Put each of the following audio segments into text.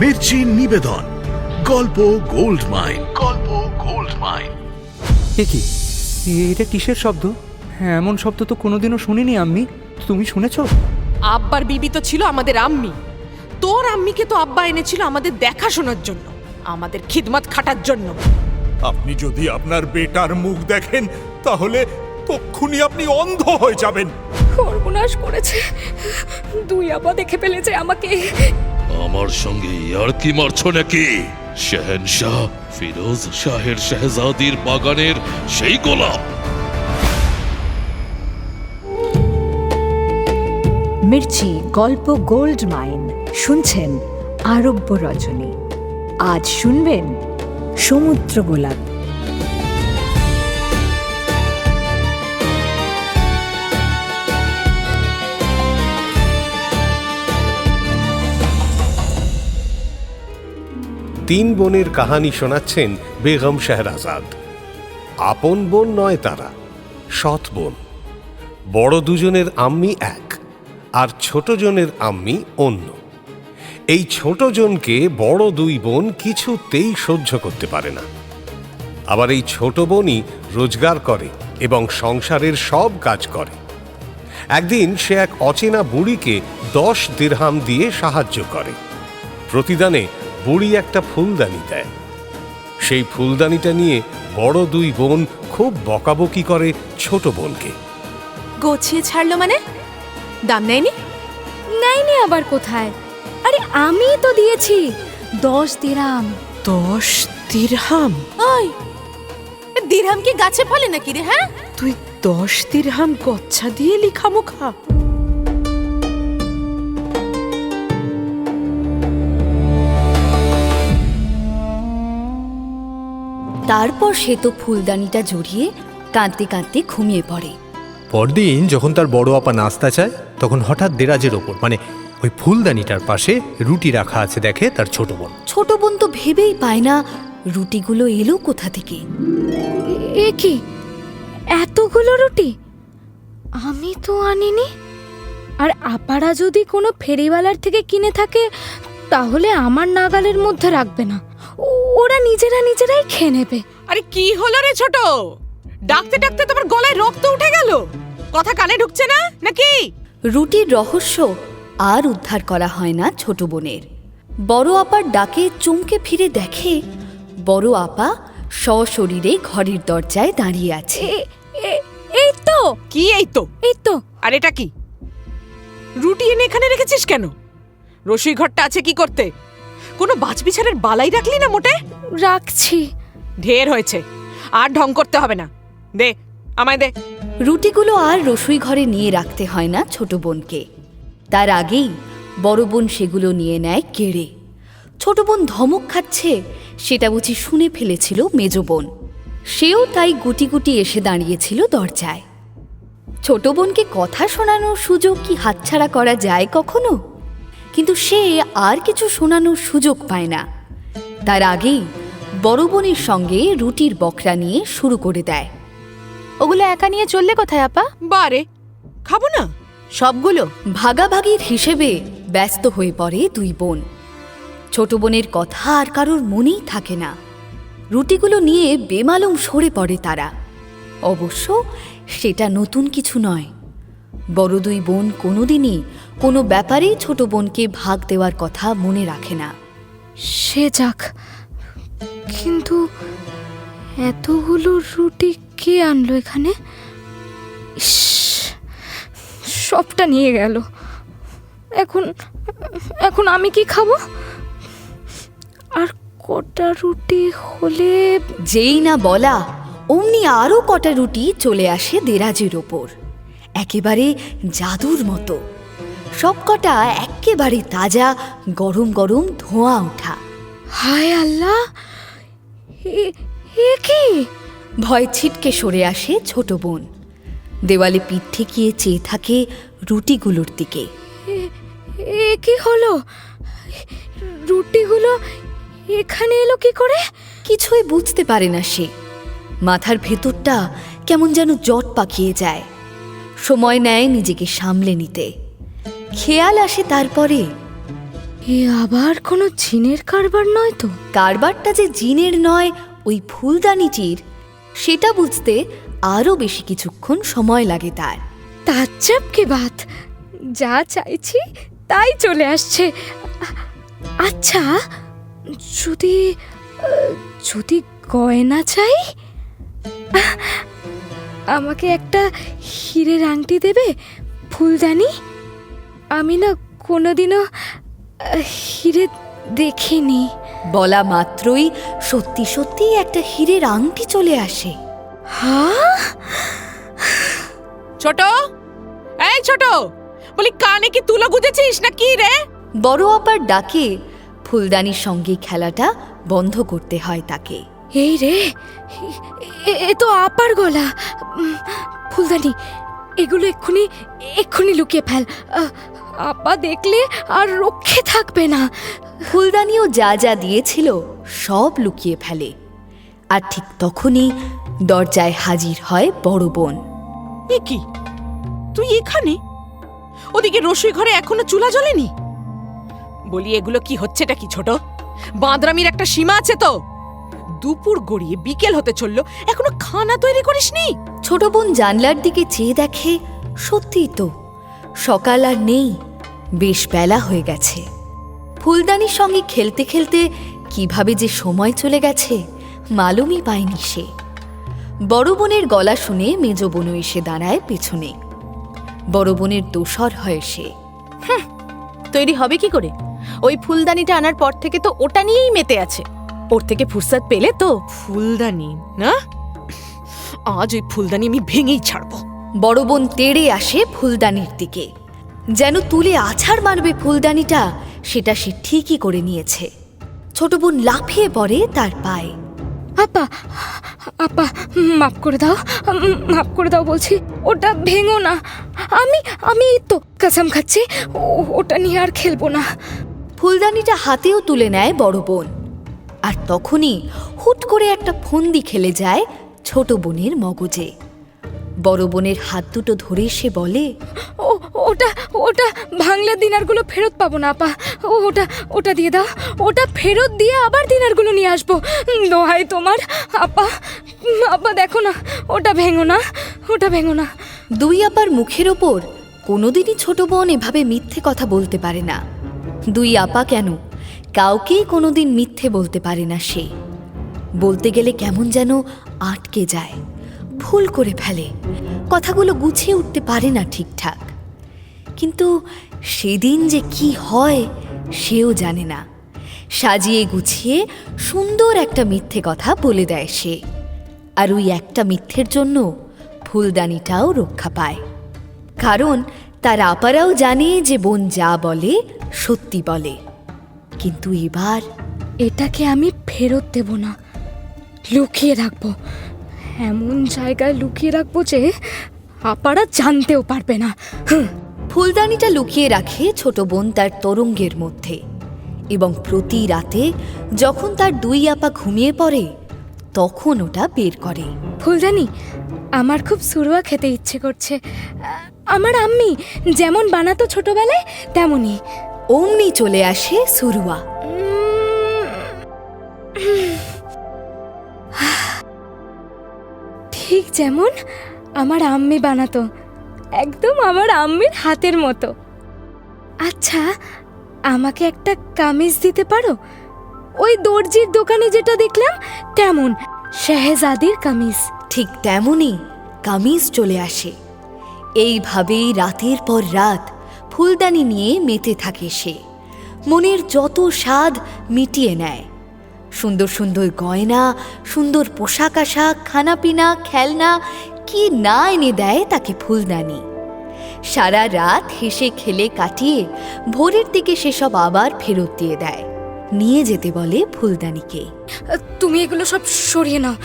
মির্চি নিবেদন গল্প gold mine. গল্প গোল্ড মাইন। কি এটা কিসের শব্দ? হ্যাঁ, এমন শব্দ তো কোনোদিনও শুনিনি। আম্মি, তুমি শুনেছ? আব্বার বিবি তো ছিল আমাদের আম্মি। তোর আম্মিকে তো আব্বা এনেছিল আমাদের দেখাশোনার জন্য, আমাদের খিদমত খাটার জন্য। আপনি যদি আপনার বেটার মুখ দেখেন তাহলে তক্ষুনি আপনি অন্ধ হয়ে যাবেন। সর্বনাশ করেছে, দুই আপা দেখে ফেলেছে আমাকে। আমার সঙ্গে ইয়ার্কি মারছো নাকি? শাহেনশাহ ফিরোজ শাহের শাহজাদির বাগানের সেই গোলাপ। মির্চি গল্প গোল্ড মাইন শুনছেন আরব্য রজনী। আজ শুনবেন সমুদ্র গোলাপ। তিন বোনের কাহানি শোনাচ্ছেন বেগম শাহরাজাদ। আপন বোন নয় তারা, সৎ বোন। বড় দুজনের আম্মি এক, আর ছোট জনের আম্মি অন্য। এই ছোট জনকে বড় দুই বোন কিছুতেই সহ্য করতে পারে না। আবার এই ছোট বোনই রোজগার করে এবং সংসারের সব কাজ করে। একদিন সে এক অচেনা বুড়িকে 10 দিরহাম দিয়ে সাহায্য করে। প্রতিদানে বুড়ি একটা ফুলদানি দেয়। সেই ফুলদানিটা নিয়ে বড় দুই বোন খুব বকাবকি করে ছোট বোনকে। গোছিয়ে ছাড়লো মানে? দাম নেয়নি? নেয়নি আবার কোথায়? আরে আমি তো দিয়েছি 10 দিরহাম। 10 দিরহাম? ওই দিরহাম কি গাছে ফলে নাকি রে? হ্যাঁ, তুই 10 দিরহাম গচ্ছা দিয়ে লিখামুখা। তারপর সে তো ফুলদানিটা জড়িয়ে কাঁদতে কাঁদতে ঘুমিয়ে পড়ে। পরদিন যখন তার বড় আপা নাস্তা চায়, তখন হঠাৎ দেরাজের ওপর মানে ওই ফুলদানিটার পাশে রুটি রাখা আছে দেখে তার ছোট বোন। ছোট বোন তো ভেবেই পায় না রুটিগুলো এলো কোথা থেকে। এ কি, এতগুলো রুটি আমি তো আনিনি। আর আপারা যদি কোনো ফেরিওয়ালার থেকে কিনে থাকে তাহলে আমার নাগালের মধ্যে রাখবে না, ওরা নিজেরাই খেয়ে নেবে। আরে কি হলো রে ছোট? ডাকতে ডাকতে তোমার গলায় রক্ত উঠে গেল, কথা কানে ঢুকছে না নাকি? রুটির রহস্য আর উদ্ধার করা হয় না ছোট বোনের। বড় আপার ডাকে চমকে ফিরে দেখে বড় আপা সশরীরে ঘরের দরজায় দাঁড়িয়ে আছে। এই তো। কি এই তো? আর এটা কি? রুটি এনে এখানে রেখেছিস কেন? রসুই ঘরটা আছে কি করতে? কোনো বাছবিছারের বালাই রাখলি না মোটে? রাখছি। ঢের হয়েছে, আর ঢং করতে হবে না। দে, আমায় দে। রুটিগুলো আর রসুই ঘরে নিয়ে রাখতে হয় না ছোট বোনকে। তার আগেই বড় বোন সেগুলো নিয়ে নেয় কেড়ে। ছোট বোন ধমক খাচ্ছে সেটা বুঝি শুনে ফেলেছিল মেজ বোন। সেও তাই গুটি গুটি এসে দাঁড়িয়েছিল দরজায়। ছোট বোনকে কথা শোনানোর সুযোগ কি হাতছাড়া করা যায় কখনো? কিন্তু সে আর কিছু শোনানোর সুযোগ পায় না। তার আগেই বড় বোনের সঙ্গে রুটির বকরা নিয়ে শুরু করে দেয়। ওগুলো একা নিয়ে চললে কোথায় আপা? বারে, খাবো না সবগুলো ভাগাভাগির হিসেবে ব্যস্ত হয়ে পড়ে দুই বোন। ছোট বোনের কথা আর কারোর মনেই থাকে না। রুটিগুলো নিয়ে বেমালুম সরে পড়ে তারা। অবশ্য সেটা নতুন কিছু নয়। বড় দুই বোন কোনোদিনই কোনো ব্যাপারেই ছোট বোনকে ভাগ দেওয়ার কথা মনে রাখে না। সে যাক, কিন্তু এতগুলো রুটি কে আনলো এখানে? ইস, সবটা নিয়ে গেল। এখন আমি কি খাবো? আর কটা রুটি হলে? যেই না বলা অমনি আরও কটা রুটি চলে আসে দেরাজের ওপর, একেবারে জাদুর মতো। সব কটা একেবারে তাজা, গরম গরম ধোঁয়া ওঠা। হায় আল্লাহ, এ কি? ভয় ছিটকে সরে আসে ছোট বোন। দেওয়ালে পিঠ ঠেকিয়ে চেয়ে থাকে রুটিগুলোর দিকে। এ কি হলো? রুটিগুলো এখানে এলো কি করে? কিছুই বুঝতে পারে না সে। মাথার ভেতরটা কেমন যেন জট পাকিয়ে যায়। সময় নেয় নিজেকে সামলে নিতে। খেয়াল আসে তারপরে, এ আবার কোনো জিনের কারবার নয় তো? কারবারটা যে জিনের নয় ওই ফুলদানিটির, সেটা বুঝতে আরও বেশি কিছুক্ষণ সময় লাগে তার। তাজ্জব কি বাত, যা চাইছি তাই চলে আসছে। আচ্ছা, যদি যদি গয়না চাই, আমাকে একটা হীরের আংটি দেবে ফুলদানি? আমি না কোনোদিনও হীরে দেখিনি। বলা মাত্রই সত্যি সত্যি একটা হীরের আংটি চলে আসে। হ্যাঁ, ছোট, এই ছোট, বলি কানে কি তুলো গুজেছিস না কি রে? বড় আপার ডাকে ফুলদানির সঙ্গে খেলাটা বন্ধ করতে হয় তাকে। এই রে, এ তো আপার গলা। ফুলদানি, এগুলো এক্ষুনি লুকিয়ে ফেল। আপা দেখলে আর রক্ষে থাকবে না। ফুলদানিও যা যা দিয়েছিল সব লুকিয়ে ফেলে। আর ঠিক তখনই দরজায় হাজির হয় বড় বোন। এ কি, তুই এখানে? ওদিকে রসুই ঘরে এখনো চুলা জ্বলেনি? বলি এগুলো কি হচ্ছেটা কি ছোট? বাঁদরামির একটা সীমা আছে তো। দুপুর গড়িয়ে বিকেল হতে চললো, এখনো খানা তৈরি করিসনি? ছোট বোন জানলার দিকে চেয়ে দেখে, সত্যিই তো সকাল আর নেই, বেশ বেলা হয়ে গেছে। ফুলদানির সঙ্গে খেলতে খেলতে কিভাবে যে সময় চলে গেছে মালুমই পায়নি সে। বড় বোনের গলা শুনে মেজ বোনও এসে দাঁড়ায় পেছনে। বড় বোনের দোসর হয় সে। তৈরি হবে কি করে? ওই ফুলদানিটা আনার পর থেকে তো ওটা নিয়েই মেতে আছে। ওর থেকে ফুরসত পেলে তো। ফুলদানি না, আজ ওই ফুলদানি আমি ভেঙেই ছাড়বো। বড় বোন তেড়ে আসে ফুলদানির দিকে, যেন তুলে আছাড় মারবে ফুলদানিটা, সেটা সে ঠিকই করে নিয়েছে। ছোট বোন লাফিয়ে পড়ে তার পায়ে। আপা, আপা, মাফ করে দাও, মাফ করে দাও বলছি। ওটা ভেঙো না। আমি তো কসম খাচ্ছি ওটা নিয়ে আর খেলবো না। ফুলদানিটা হাতেও তুলে নেয় বড় বোন। আর তখনই হুট করে একটা ফন্দি খেলে যায় ছোট বোনের মগজে। বড় বোনের হাত দুটো ধরে সে বলে, ওটা ভাঙলে দিনারগুলো ফেরত পাবো না আপা। ওটা দিয়ে দাও। ওটা ফেরত দিয়ে আবার দিনারগুলো নিয়ে আসবো। দোহাই তোমার আপা, আপা দেখো না, ওটা ভেঙো না, ওটা ভেঙো না। দুই আপার মুখের ওপর কোনোদিনই ছোট বোন এভাবে মিথ্যে কথা বলতে পারে না। দুই আপা কেন, কাউকেই কোনোদিন মিথ্যে বলতে পারে না সে। বলতে গেলে কেমন যেন আটকে যায়, ভুল করে ফেলে, কথাগুলো গুছিয়ে উঠতে পারে না ঠিকঠাক। কিন্তু সেদিন যে কি হয় সেও জানে না। সাজিয়ে গুছিয়ে সুন্দর একটা মিথ্যে কথা বলে দেয় সে। আর ওই একটা মিথ্যের জন্য ফুলদানিটাও রক্ষা পায়। কারণ তার আপারাও জানে যে বোন যা বলে সত্যি বলে। কিন্তু এবার এটাকে আমি ফেরত দেব না, লুকিয়ে রাখবো। এমন জায়গায় লুকিয়ে রাখবো যে আপারা জানতেও পারবে না। ফুলদানিটা লুকিয়ে রাখে ছোট বোন তার তরঙ্গের মধ্যে। এবং প্রতি রাতে যখন তার দুই আপা ঘুমিয়ে পড়ে তখন ওটা বের করে। ফুলদানি, আমার খুব সুরুয়া খেতে ইচ্ছে করছে। আমার আম্মি যেমন বানাতো ছোটবেলায় তেমনই। অমনি চলে আসে সুরুয়া। ঠিক যেমন আমার আম্মি বানাতো, একদম আমার আম্মির হাতের মতো। আচ্ছা, আমাকে একটা কামিজ দিতে পারো? ওই দর্জির দোকানে যেটা দেখলাম তেমন, শেহজাদির কামিজ। ঠিক তেমনই কামিজ চলে আসে। এইভাবেই রাতের পর রাত ফুলদানি নিয়ে মেতে থাকে সে। মনের যত স্বাদ মিটিয়ে নেয়। সুন্দর সুন্দর গয়না, সুন্দর পোশাক আশাক, খানাপিনা, খেলনা, কি না এনে দেয় তাকে ফুলদানি। সারা রাত হেসে খেলে কাটিয়ে ভোরের দিকে সেসব আবার ফেরত দিয়ে দেয়। নিয়ে যেতে বলে ফুলদানিকে। তুমি এগুলো সব সরিয়ে নাও,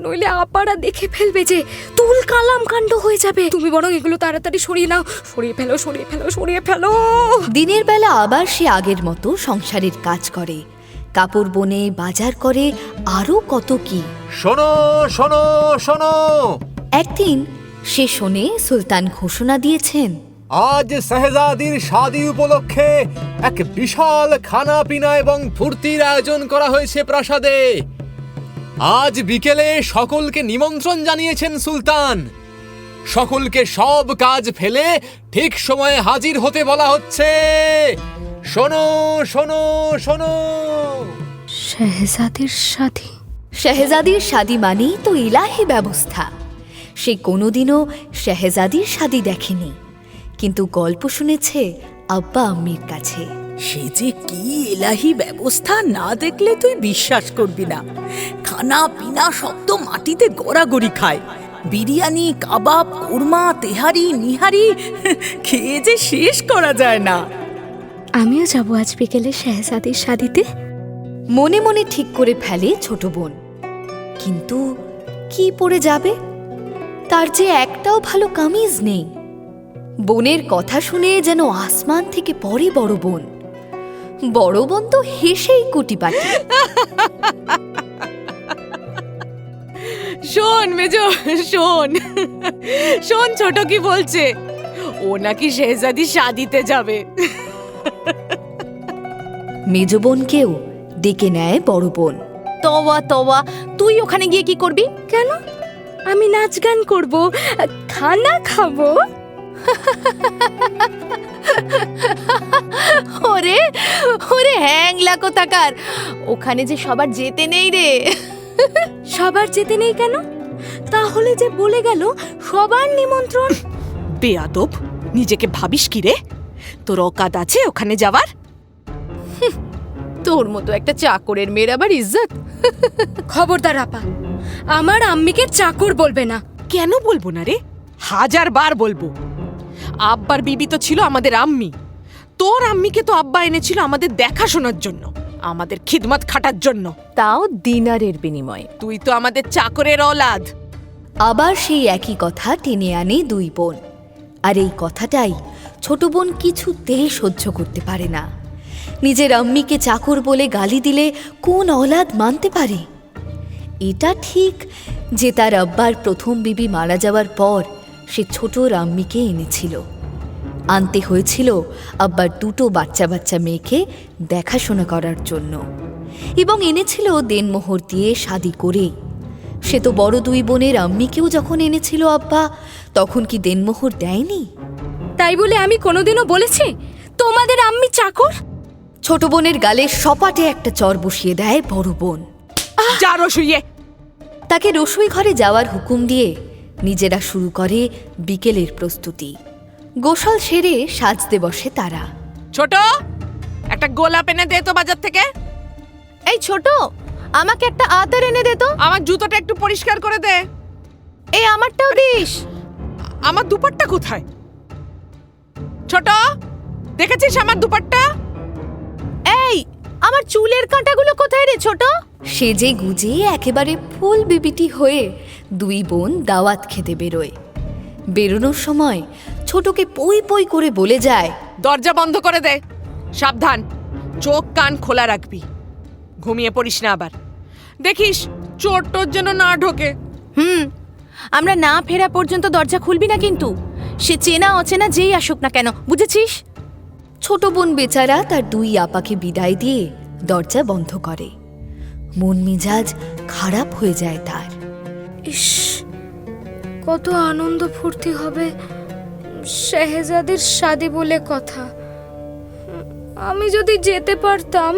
নইলে আপারা দেখে ফেলবে যে তুল কালাম কাণ্ড হয়ে যাবে। তুমি বরং এগুলো তাড়াতাড়ি সরিয়ে নাও। সরিয়ে ফেলো, সরিয়ে ফেলো, সরিয়ে ফেলো। দিনের বেলা আবার সে আগের মতো সংসারের কাজ করে, কাপড় বনে, বাজার করে, আরো কত কি। শোনো শোনো শোনো। একদিন সে শোনে সুলতান ঘোষণা দিয়েছেন, আজ শাহজাদির শাদী উপলক্ষে এক বিশাল খানা পিনা এবং ফুর্তির আয়োজন করা হয়েছে প্রাসাদে। আজ বিকেলে সকলকে নিমন্ত্রণ জানিয়েছেন সুলতান। সকলকে সব কাজ ফেলে ঠিক সময়ে হাজির হতে বলা হচ্ছে। শোনো শোনো শোনো। শেহজাদির শাদী? শেহজাদির শাদী মানেই তো ইলাহি ব্যবস্থা। সে কোনোদিনও শেহজাদির শাদী দেখেনি, কিন্তু গল্প শুনেছে আব্বা আম্মির কাছে। সে যে কি এলাহি ব্যবস্থা, না দেখলে তুই বিশ্বাস করবি না। খানা পিনা সব তো মাটিতে গড়াগড়ি খায়। বিরিয়ানি, কাবাব, কোরমা, তেহারি, নিহারি খেয়ে যে শেষ করা যায় না। আমিও যাব আজ বিকেলে শেহজাদির শাদীতে। মনে মনে ঠিক করে ফেলে ছোট বোন, কিন্তু কি পরে যাবে? তার যে একটাও ভালো কামিজ নেই। বোনের কথা শুনে যেন আসমান থেকে পড়ে বড় বোন। বড় বোন তো হেসেই কুটিপাটি। শোন মেজো, শোন শোন, ছোট কি বলছে। ও নাকি শেহজাদি শাদিতে যাবে। মেজ বোনকেও ডেকে নেয় বড় বোন। তওয়া তওয়া, তুই ওখানে গিয়ে কি করবি? কেন? আমি নাচ গান করব, খানা খাবো। ওরে ওরে হ্যাংলা কোথাকার, ওখানে যে সবার যেতে নেই রে। সবার যেতে নেই কেন? তাহলে যে বলে গেল সবার নিমন্ত্রণ। বেয়াদব, নিজেকে ভাবিস কি রে? তোর অকাত আছে ওখানে যাওয়ার? তোর মতো একটা চাকরের মেয়ের আবার ইজ্জত। খবরদার আপা, আমার আম্মিকে চাকর বলবে না। কেন বলবো না রে? 1000 বার বলবো। আব্বার বিবি তো ছিল আমাদের আম্মি। তোর আম্মিকে তো আব্বা এনেছিল আমাদের দেখাশোনার জন্য, আমাদের খিদমত খাটার জন্য। তাও দিনারের বিনিময়ে। তুই তো আমাদের চাকরের অলাদ। আবার সেই একই কথা টেনে আনে দুই বোন। আর এই কথাটাই ছোট বোন কিছুতেই সহ্য করতে পারে না। নিজের আম্মিকে চাকর বলে গালি দিলে কোন অলাদ মানতে পারে? এটা ঠিক যে তার আব্বার প্রথম বিবি মারা যাওয়ার পর সে ছোট আম্মিকে এনেছিল। আনতে হয়েছিল আব্বার দুটো বাচ্চা বাচ্চা মেয়েকে দেখাশোনা করার জন্য, এবং এনেছিল দেনমোহর দিয়ে শাদি করে। সে তো বড় দুই বোনের আম্মিকেও যখন এনেছিল আব্বা, তখন কি দেনমোহর দেয়নি? তাই বলে আমি কোনোদিনও বলেছি তোমাদের আম্মি চাকর? ছোট বোনের গালে সপাটে একটা চর বসিয়ে দেয় বড় বোন। যা রসুইয়ে। তাকে রসুই ঘরে যাওয়ার হুকুম দিয়ে নিজেরা শুরু করে বিকেলের প্রস্তুতি। গোসল সেরে সাজতে বসে তারা। ছোট, একটা গোলাপ এনে দে তো বাজার থেকে। এই ছোট, আমাকে একটা আতর এনে দে তো। আমার জুতোটা একটু পরিষ্কার করে দে। এই আমারটাও দিস। আমার দুপাট্টা কোথায়? ছোট, দেখেছিস আমার দুপাট্টা? এই আমার চুলের কাঁটাগুলো কোথায় রে ছোট? সেজে গুজে একেবারে ফুল বিবিটি হয়ে দুই বোন দাওয়াত খেতে বেরোয়। বেরোনোর সময় ছোটকে পই পই করে বলে যায়, দরজা বন্ধ করে দে। সাবধান, চোখ কান খোলা রাখবি। ঘুমিয়ে পড়িস না আবার। দেখিস চোর টোর যেন না ঢোকে। আমরা না ফেরা পর্যন্ত দরজা খুলবি না কিন্তু। সে চেনা অচেনা যেই আসুক না কেন, বুঝেছিস? ছোট বোন বেচারা তার দুই আপাকে বিদায় দিয়ে দরজা বন্ধ করে। মন মেজাজ খারাপ হয়ে যায় তার। ইস, কত আনন্দ ফুর্তি হবে। শেহজাদির শাদী বলে কথা, আমি যদি যেতে পারতাম।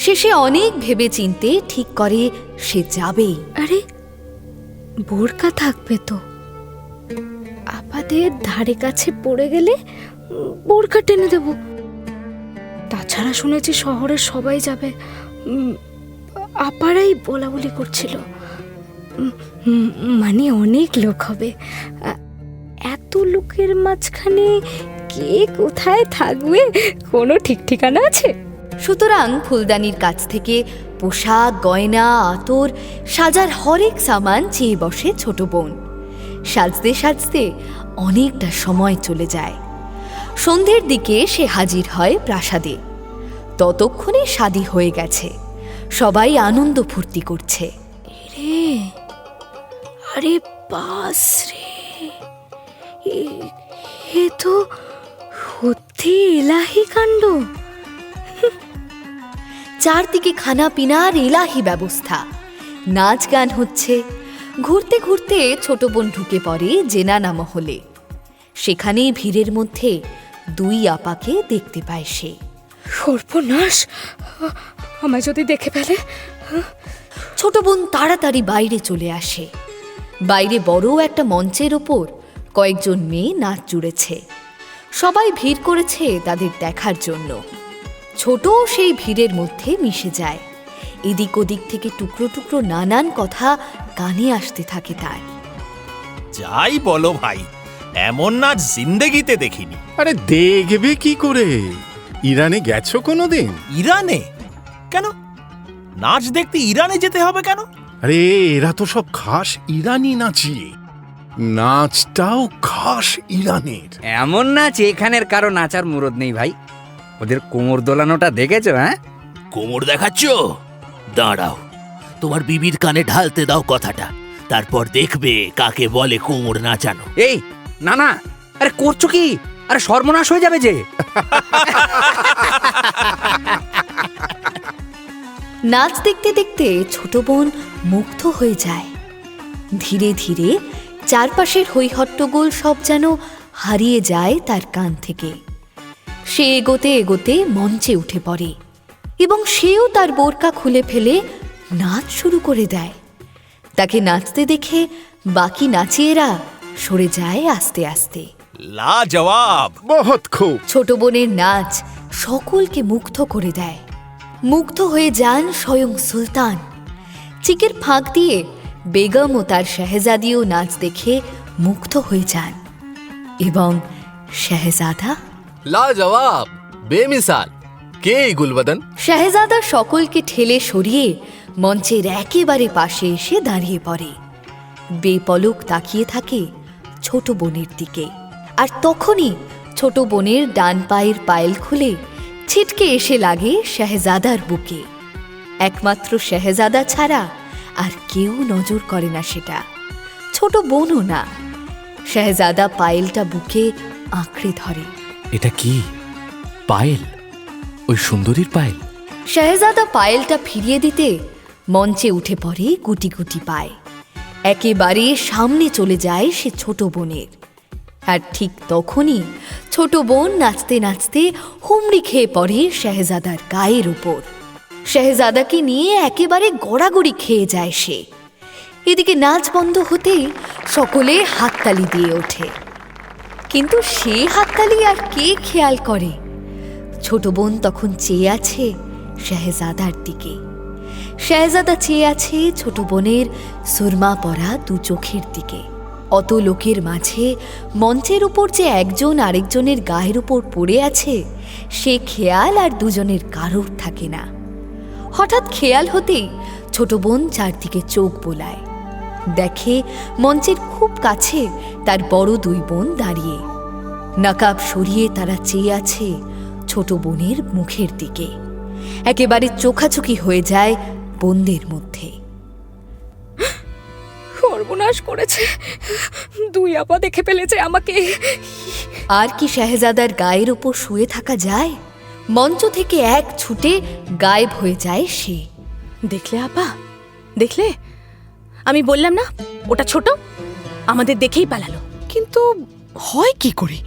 শেষে অনেক ভেবে চিনতে ঠিক করে সে যাবেই। আরে বোরকা থাকবে তো, আপাদের ধারে কাছে পড়ে গেলে বোরকা টেনে দেব। তাছাড়া শুনেছি শহরের সবাই যাবে, আপারাই বলা বলি করছিল। মানে অনেক লোক হবে। এত লোকের মাঝখানে কে কোথায় থাকবে কোনো ঠিক ঠিকানা আছে? সুতরাং ফুলদানির কাছ থেকে পোশাক, গয়না, আতর, সাজার হরেক সামান চেয়ে বসে ছোট বোন। সাজতে সাজতে অনেকটা সময় চলে যায়। সন্ধ্যের দিকে সে হাজির হয় প্রাসাদে। ততক্ষণে শাদী হয়ে গেছে, সবাই আনন্দ ফুর্তি করছে। আরে বাস রে, এ তো সত্যি এলাহি কাণ্ড। চারদিকে খানা পিনার এলাহি ব্যবস্থা, নাচ গান হচ্ছে। ঘুরতে ঘুরতে ছোট বোন ঢুকে পড়ে জেনানা মহলে। সেখানেই ভিড়ের মধ্যে দুই আপাকে দেখতে পায় সে। সর্বনাশ, আমায় যদি দেখে ফেলে। ছোট বোন তাড়াতাড়ি বাইরে চলে আসে। বাইরে বড় একটা মঞ্চের ওপর কয়েকজন মেয়ে নাচ জুড়েছে। সবাই ভিড় করেছে তাদের দেখার জন্য। ছোট সেই ভিড়ের মধ্যে মিশে যায়। এদিক ওদিক থেকে টুকরো টুকরো নানান কথা কানে আসতে থাকে তার। যাই বলো ভাই, এমন নাচ জিন্দেগিতে দেখিনি। আরে দেখবে কি করে? ইরানে গেছো কোনোদিন? ইরানে? কেন? নাচ দেখতে ইরানে যেতে হবে কেন? আরে এরা তো সব খাস ইরানি নাচি, নাচটাও খাস ইরানের। এমন নাচ এখানের কারো নাচার মুরদ নেই ভাই। ওদের কোমর দোলানোটা দেখেছো? হ্যাঁ, কোমর দেখাচ্ছ? দাঁড়াও, তোমার বিবির কানে ঢালতে দাও কথাটা, তারপর দেখবে কাকে বলে কোমর নাচানো। এই না না, আরে করছো কি? আরে সর্বনাশ হয়ে যাবে যে। নাচ দেখতে দেখতে ছোট বোন মুগ্ধ হয়ে যায়। ধীরে ধীরে চারপাশের হৈহট্টগোল সব যেন হারিয়ে যায় তার কান থেকে। সে এগোতে এগোতে মঞ্চে উঠে পড়ে এবং সেও তার বোরকা খুলে ফেলে নাচ শুরু করে দেয়। তাকে নাচতে দেখে বাকি নাচিয়েরা সরে যায় আস্তে আস্তে। লাজবাব, বহুত খুব। ছোট বোনের নাচ সকলকে মুগ্ধ করে দেয়। মুগ্ধ হয়ে যান স্বয়ং সুলতান। চিকের ফাঁক দিয়ে বেগম ও তার শাহজাদিও নাচ দেখে মুগ্ধ হয়ে যান। এবং শাহজাদা? লাজবাব, বেমিসাল। কে এই গুলবদন? শাহজাদা সকলকে ঠেলে সরিয়ে মঞ্চের একেবারে পাশে এসে দাঁড়িয়ে পড়ে। বেপলক তাকিয়ে থাকে ছোট বোনের দিকে। আর তখনই ছোট বোনের ডান পায়ের পায়েল খুলে ছিটকে এসে লাগে শাহজাদার বুকে। একমাত্র শাহজাদা ছাড়া আর কেউ নজর করে না সেটা, ছোট বোনও না। শাহজাদা পায়েলটা বুকে আঁকড়ে ধরে। এটা কি পায়েল? ওই সুন্দরীর পায়েল? শাহজাদা পায়েলটা ফিরিয়ে দিতে মঞ্চে উঠে পড়ে গুটি গুটি পায়। একেবারে সামনে চলে যায় সে ছোট বোনের। আর ঠিক তখনই ছোট বোন নাচতে নাচতে হুমড়ি খেয়ে পড়ে শাহজাদার গায়ের উপর। শাহজাদাকে নিয়ে একেবারে গড়াগড়ি খেয়ে যায় সে। এদিকে নাচ বন্ধ হতেই সকলে হাততালি দিয়ে ওঠে। কিন্তু সে হাততালি আর কে খেয়াল করে? ছোট বোন তখন চেয়ে আছে শাহজাদার দিকে। শাহজাদা চেয়ে আছে ছোট বোনের সুরমা পরা দু চোখের দিকে। অত লোকের মাঝে মঞ্চের উপর যে একজন আরেকজনের গায়ের উপর পড়ে আছে সে খেয়াল আর দুজনের কারোর থাকে না। হঠাৎ খেয়াল হতেই ছোট বোন চারদিকে চোখ বোলায়। দেখে মঞ্চের খুব কাছে তার বড় দুই বোন দাঁড়িয়ে। নাকাব সরিয়ে তারা চেয়ে আছে ছোট বোনের মুখের দিকে। একেবারে চোখাচোখি হয়ে যায় বোনদের মধ্যে। সর্বনাশ করেছে, দুই আপা দেখে ফেলেছে আমাকে। আর কি শাহজাদার গায়ের ওপর শুয়ে থাকা যায়? মঞ্চ থেকে এক ছুটে গায়েব হয়ে যায় সে। দেখলে আপা, দেখলে? আমি বললাম না ওটা ছোট, আমাদের দেখেই পালালো। কিন্তু হয় কি করে?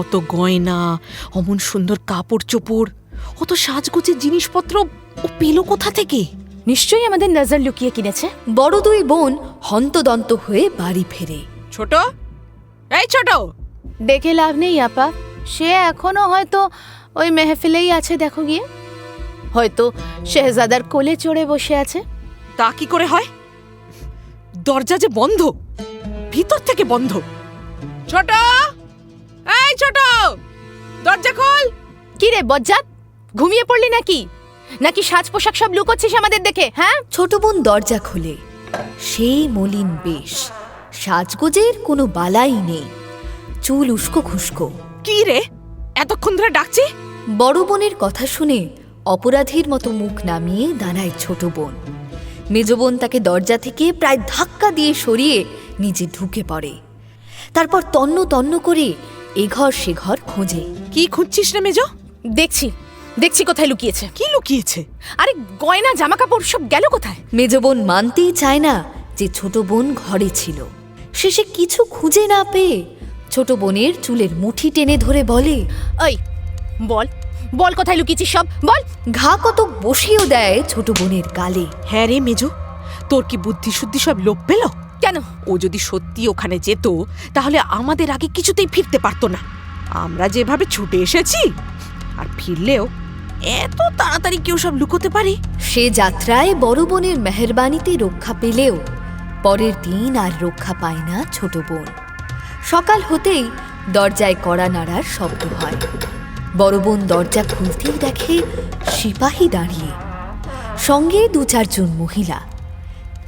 অত গয়না, অমন সুন্দর কাপড় চোপড়, অত সাজগোজের জিনিসপত্র ও পেল কোথা থেকে? নিশ্চয়ই আমাদের নজর লুকিয়ে কিনেছে। বড় দুই বোন হন্তদন্ত হয়ে বাড়ি ফেরে। ছোট, এই ছোট, দেখে লাভ নেই আপা, সে এখনো হয়তো ওই মেহফিলেই আছে। দেখো গিয়ে, হয়তো শাহজাদার কোলে চড়ে বসে আছে। তা কি করে হয়? দরজা যে বন্ধ, ভিতর থেকে বন্ধ। ছোট, এই ছোট, দরজা খোল। কি রে বজ্জাত, ঘুমিয়ে পড়লি নাকি? নাকি সাজ পোশাক সব লুকোচ্ছিস আমাদের দেখে? হ্যাঁ? ছোট বোন দরজা খোলে। সেই মলিন বেশ, সাজগোজের কোনো বালাই নেই, চুল উস্কো খুস্কো। কি রে, এতক্ষণ ধরে ডাকছি? বড় বোনের কথা শুনে অপরাধীর মতো মুখ নামিয়ে দাঁড়ায় ছোট বোন। মেজ বোন তাকে দরজা থেকে প্রায় ধাক্কা দিয়ে সরিয়ে নিজে ঢুকে পড়ে। তারপর তন্ন তন্ন করে এ ঘর সে ঘর খোঁজে। কি খুঁজছিস রে মেজো? দেখছি দেখছি কোথায় লুকিয়েছে। কি লুকিয়েছে? আরে গয়না জামা কাপড় সব গেল কোথায়? মেজ বোন মানতেই চায় না যে ছোট বোন ঘরে ছিল। শেষে কিছু খুঁজে না পেয়ে ছোট বোনের চুলের মুঠি টেনে ধরে বলে, ওই বল বল কোথায় লুকিয়েছিস সব বল। ঘা কত বসিয়েও দেয় ছোট বোনের গালে। হ্যাঁ রে মেজো, তোর কি বুদ্ধি শুদ্ধি সব লোপ পেল? কেন? ও যদি সত্যি ওখানে যেত তাহলে আমাদের আগে কিছুতেই ফিরতে পারতো না। আমরা যেভাবে ছুটে এসেছি, আর ফিরলেও এত তাড়াতাড়ি কেউ সব লুকোতে পারে? সে যাত্রায় বড় বোনের মেহেরবানিতে রক্ষা পেলেও পরের দিন আর রক্ষা পায় না ছোট বোন। সকাল হতেই দরজায় কড়া নাড়ার শব্দ হয়। বড় বোন দরজা খুলতেই দেখে সিপাহী দাঁড়িয়ে, সঙ্গে 2-4 জন মহিলা।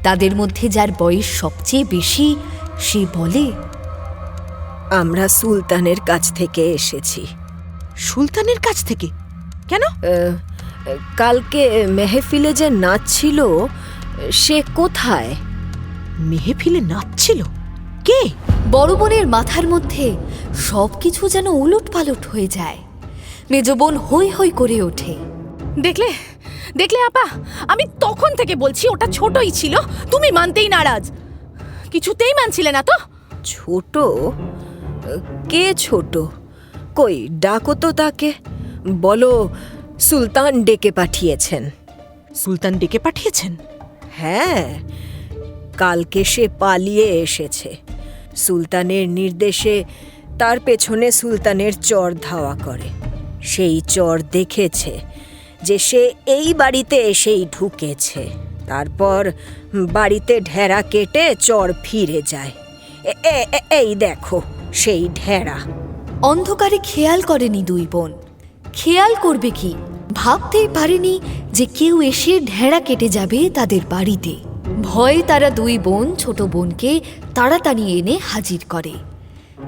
তাদের মধ্যে যার বয়স সবচেয়ে বেশি সে বলে, আমরা সুলতানের কাছ থেকে এসেছি। সুলতানের কাছ থেকে? কেন? কালকে মেহফিলে যে নাচ ছিল সে কোথায়? মেহফিলে নাচ ছিল? কে? বড় বোনের মাথার মধ্যে সবকিছু যেন উলট পালট হয়ে যায়। মেজ বোন হই হই করে ওঠে। দেখলে দেখলে আপা, আমি তখন থেকে বলছি ওটা ছোটই ছিল, তুমি মানতেই নারাজ। কিছুতেই মানছিলে না তো। ছোট? কে ছোট? কই ডাকো তো তাকে, বলো সুলতান ডেকে পাঠিয়েছেন। সুলতান ডেকে পাঠিয়েছেন? হ্যাঁ, কালকে সে পালিয়ে এসেছে। সুলতানের নির্দেশে তার পেছনে সুলতানের চর ধাওয়া করে। সেই চর দেখেছে যে সে এই বাড়িতে এসেই ঢুকেছে। তারপর বাড়িতে ঢেরা কেটে চর ফিরে যায়। এই দেখো সেই ঢেরা। অন্ধকারে খেয়াল করেনি দুই বোন। খেয়াল করবে কি, ভাবতেই পারেনি যে কেউ এসে ঢেড়া কেটে যাবে তাদের বাড়িতে। ভয়ে তারা দুই বোন ছোট বোনকে তাড়াতাড়ি এনে হাজির করে।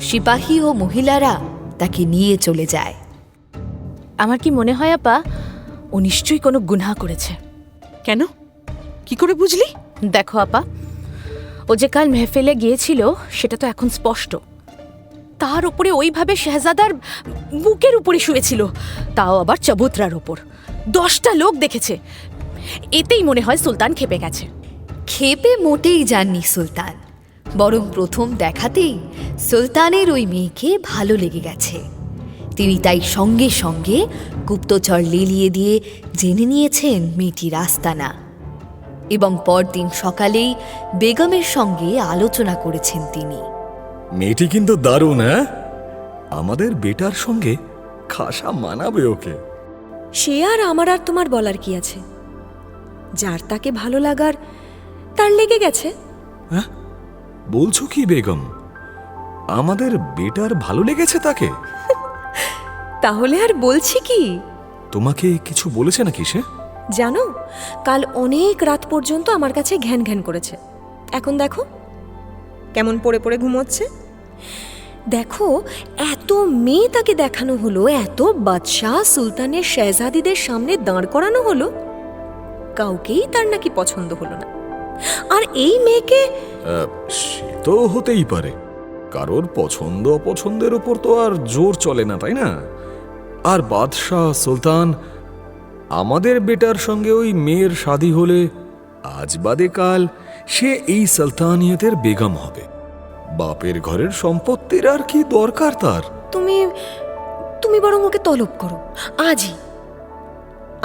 সিপাহী ও মহিলারা তাকে নিয়ে চলে যায়। আমার কি মনে হয় আপা, ও নিশ্চয়ই কোনো গুনাহ করেছে। কেন? কি করে বুঝলি? দেখো আপা, ও যে কাল মেহফিলে গিয়েছিল সেটা তো এখন স্পষ্ট। তার উপরে ওইভাবে শেহজাদার বুকের উপরে শুয়েছিল, তাও আবার চবুতরার ওপর। 10টা লোক দেখেছে। এতেই মনে হয় সুলতান খেপে গেছে। খেপে মোটেই যাননি সুলতান, বরং প্রথম দেখাতেই সুলতানের ওই মেয়েকে ভালো লেগে গেছে। তিনি তাই সঙ্গে সঙ্গে গুপ্তচর লেলিয়ে দিয়ে জেনে নিয়েছেন মেয়েটির আস্তানা, এবং পরদিন সকালেই বেগমের সঙ্গে আলোচনা করেছেন তিনি। মেয়েটি কিন্তু দারুণ, হ্যাঁ? আমাদের বেটার সঙ্গে খাসা মানাবে ওকে। সে আর আমার আর তোমার বলার কি আছে? যার তাকে ভালো লাগার তার লেগে গেছে। হ্যাঁ, বলছো কি বেগম? আমাদের বেটার ভালো লেগেছে তাকে? তাহলে আর বলছি কি? তোমাকে কিছু বলেছে নাকি সে? জানো, কাল অনেক রাত পর্যন্ত আমার কাছে ঘ্যান ঘ্যান করেছে। এখন দেখো কেমন পড়ে পড়ে ঘুমোচ্ছে। দেখো, এত মেয়ে তাকে দেখানো হলো, এত বাদশাহ সুলতানের শেহজাদিদের সামনে দাঁড় করানো হলো, কাউকেই তার নাকি পছন্দ হলো না। আর এই মেয়েকে সে তো হতেই পারে, কারোর পছন্দ অপছন্দের ওপর তো আর জোর চলে না, তাই না? আর বাদশাহ সুলতান, আমাদের বেটার সঙ্গে ওই মেয়ের শাদী হলে আজ বাদে কাল সে এই সুলতানিয়তের বেগম হবে। বাপের ঘরের সম্পত্তির আর কি দরকার তার? তুমি তুমি বরং ওকে তলব করো আজই।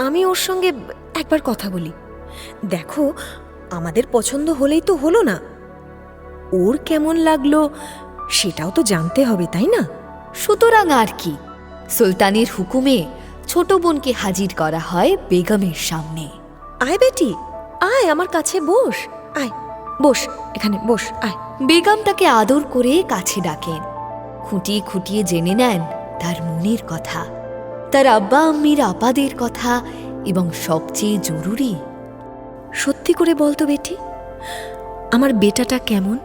আমি ওর সঙ্গে একবার কথা বলি। দেখো, আমাদের পছন্দ হলেই তো হলো না, ওর কেমন লাগলো সেটাও তো জানতে হবে, তাই না? সুতরাং আর কি, সুলতানের হুকুমে ছোট বোনকে হাজির করা হয় বেগমের সামনে। আয় বেটি, আয় আমার কাছে বস। আয় বস, এখানে বস, আয়। বেগম তাকে আদর করে কাছে ডাকেন। খুঁটিয়ে খুঁটিয়ে জেনে নেন তার মনের কথা, তার আব্বা আম্মির আপাদের কথা, এবং সবচেয়ে জরুরি, সত্যি করে বলতো বেটি, আমার বেটাটা কেমন?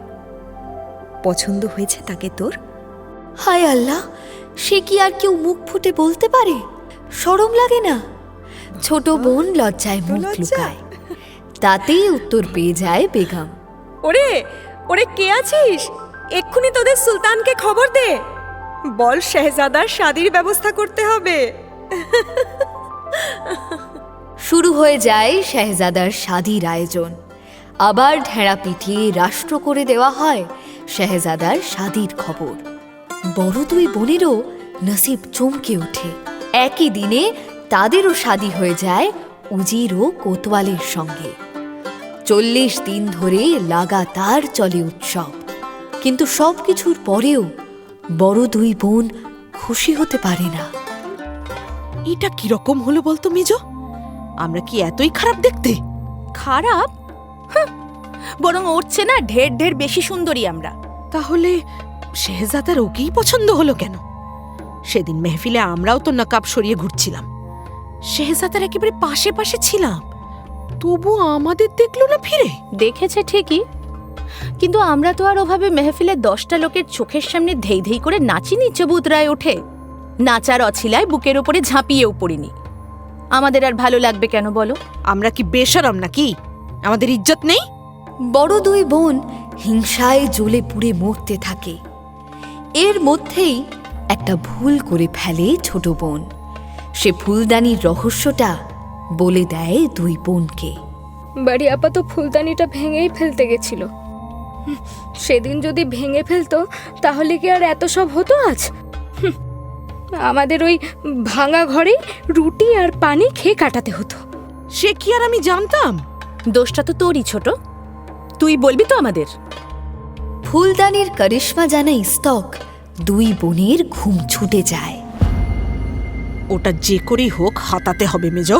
পছন্দ হয়েছে তাকে তোর? হায় আল্লাহ, সে কি আর কেউ মুখ ফুটে বলতে পারে? শরম লাগে না? ছোট বোন লজ্জায় মুখ লুকায়। তাতেই উত্তর পেয়ে যায় বেগম। ওরে ওরে, কে আছিস? এক্ষুনি তোদের সুলতানকে খবর দে, বল শেহজাদার শাদির ব্যবস্থা করতে হবে। শুরু হয়ে যায় শেহজাদার শাদির আয়োজন। আবার ঢেঁড়া পিটিয়ে রাষ্ট্র করে দেওয়া হয় শেহজাদার শাদির খবর। বড় দুই বোনেরও নসিব চমকে ওঠে। একই দিনে তাদেরও শাদি হয়ে যায় উজির ও কোতওয়ালের সঙ্গে। 40 দিন ধরে লাগাতার চলে উৎসব। কিন্তু সব কিছুর পরেও বড় দুই বোন খুশি হতে পারে না। এটা কিরকম হলো বলতো মেজো? আমরা কি এতই খারাপ দেখতে? খারাপ? হাহ, বরং ওর চেয়ে না ঢের ঢের বেশি সুন্দরী আমরা। তাহলে শেহজাদার ওকেই পছন্দ হলো কেন? সেদিন মেহফিলে আমরাও তো নকাব সরিয়ে ঘুরছিলাম, শেহজাদার একেবারে পাশে পাশে ছিলাম, তবু আমাদের দেখলো না ফিরে। দেখেছে ঠিকই, কিন্তু আমরা তো আর ওভাবে মেহফিলে 10টা লোকের চোখের সামনে ধেই ধেই করে নাচিনি চবুতরায় ওঠে। নাচার অছিলায় বুকের ওপরে ঝাঁপিয়েও পড়িনি। আমাদের আর ভালো লাগবে কেন বলো? আমরা কি বেশরম নাকি? আমাদের ইজ্জত নেই? বড় দুই বোন হিংসায় জ্বলে পুড়ে মরতে থাকে। এর মধ্যেই একটা ভুল করে ফেলে ছোট বোন। সে ফুলদানির রহস্যটা বলে দেয় দুই বোনকে। বাড়ি আপা তো ফুলদানিটা ভেঙেই ফেলতে গেছিল। সেদিন যদি ভেঙে ফেলতো তাহলে কি আর এত সব হতো আজ? আমাদের ওই ভাঙা ঘরে রুটি আর পানি খেয়ে কাটাতে হতো। সে কি আর আমি জানতাম? দোষটা তো তোরই ছোট, তুই বলবি তো আমাদের। ফুলদানির করিশ্মা জানা স্তক দুই বোনের ঘুম ছুটে যায়। ওটা যে করেই হোক হাতাতে হবে মেজো।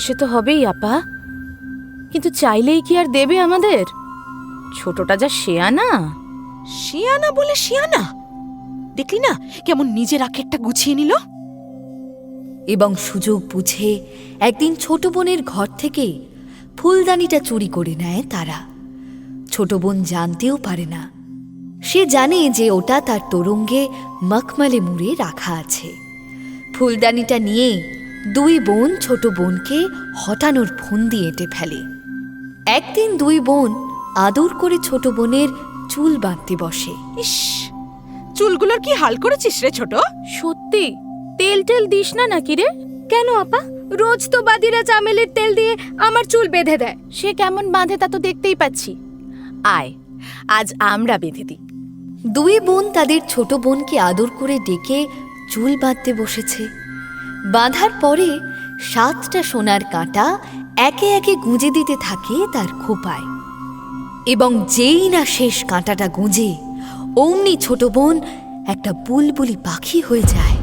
সে তো হবেই আপা, কিন্তু চাইলেই কি আর দেবে আমাদের? ছোটটা যা শেয়ানা। শিয়ানা বলে শিয়ানা, দেখলি না কেমন নিজের আখেরটা গুছিয়ে নিল। এবং সুযোগ বুঝে একদিন ছোট বোনের ঘর থেকে ফুলদানিটা চুরি করে নেয় তারা। ছোট বোন জানতেও পারে না। সে জানে যে ওটা তার তোরঙ্গে মখমলে মুড়ে রাখা আছে। ফুলদানিটা নিয়ে দুই বোন ছোট বোনকে হটানোর ফন্দি এঁটে ফেলে। একদিন দুই বোন আদর করে ছোট বোনের চুল বাঁধতে বসে। ইস, চুলগুলোর কি হাল করেছিস রে ছোট? সত্যি তেল টেল দিস না নাকি রে? কেন আপা? রোজ তো বাদিরা চামেলির তেল দিয়ে আমার চুল বেঁধে দেয়। সে কেমন বাঁধে তা তো দেখতেই পাচ্ছি। আয়, আজ আমরা বেঁধে দিই। দুই বোন তাদের ছোট বোনকে আদর করে ডেকে চুল বাঁধতে বসেছে। বাঁধার পরে 7টা সোনার কাঁটা একে একে গুঁজে দিতে থাকে তার খোপায়। এবং যেই না শেষ কাঁটাটা গুঁজে, অমনি ছোট বোন একটা বুলবুলি পাখি হয়ে যায়।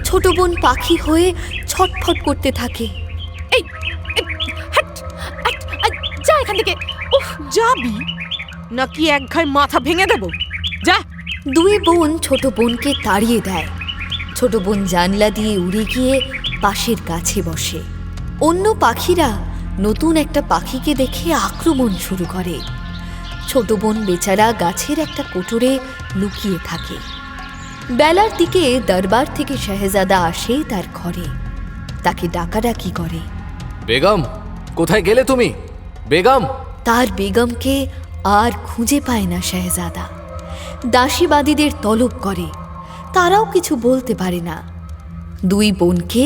ছোট বোন পাখি হয়ে ছটফট করতে থাকে। এই হাট, যা এখান থেকে। উফ, যাবি নাকি এক ঘায় মাথা ভেঙে দেব? যা। দুই বোন ছোট বোনকে তাড়িয়ে দেয়। ছোট বোন জানলা দিয়ে উড়ে গিয়ে পাশের গাছে বসে। অন্য পাখিরা নতুন একটা পাখিকে দেখে আক্রমণ শুরু করে। ছোট বোন বেচারা গাছের একটা কোটরে লুকিয়ে থাকে। বেলার দিকে দরবার থেকে শেহজাদা আসে তার ঘরে। তাকে ডাকাডাকি করে। বেগম, কোথায় গেলে তুমি? বেগম! তার বেগমকে আর খুঁজে পায় না শেহজাদা। দাসীবাদীদের তলব করে, তারাও কিছু বলতে পারে না। দুই বোনকে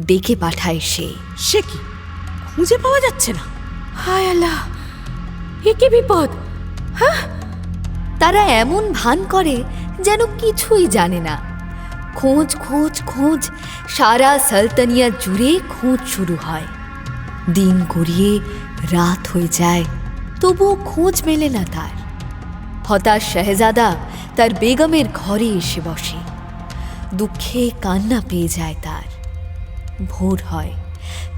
ডেকে পাঠায় সে। সে কি খুঁজে পাওয়া যাচ্ছে না? হায় আল্লাহ, এ কি বিপদ! তারা এমন ভান করে যেন কিছুই জানে না। খোঁজ খোঁজ খোঁজ, সারা সালতানিয়া জুড়ে খোঁজ শুরু হয়। দিন গড়িয়ে রাত হয়ে যায়, তবুও খোঁজ মেলে না তার। হতাশ শেহজাদা তার বেগমের ঘরে এসে বসে। দুঃখে কান্না পেয়ে যায় তার। ভোর হয়,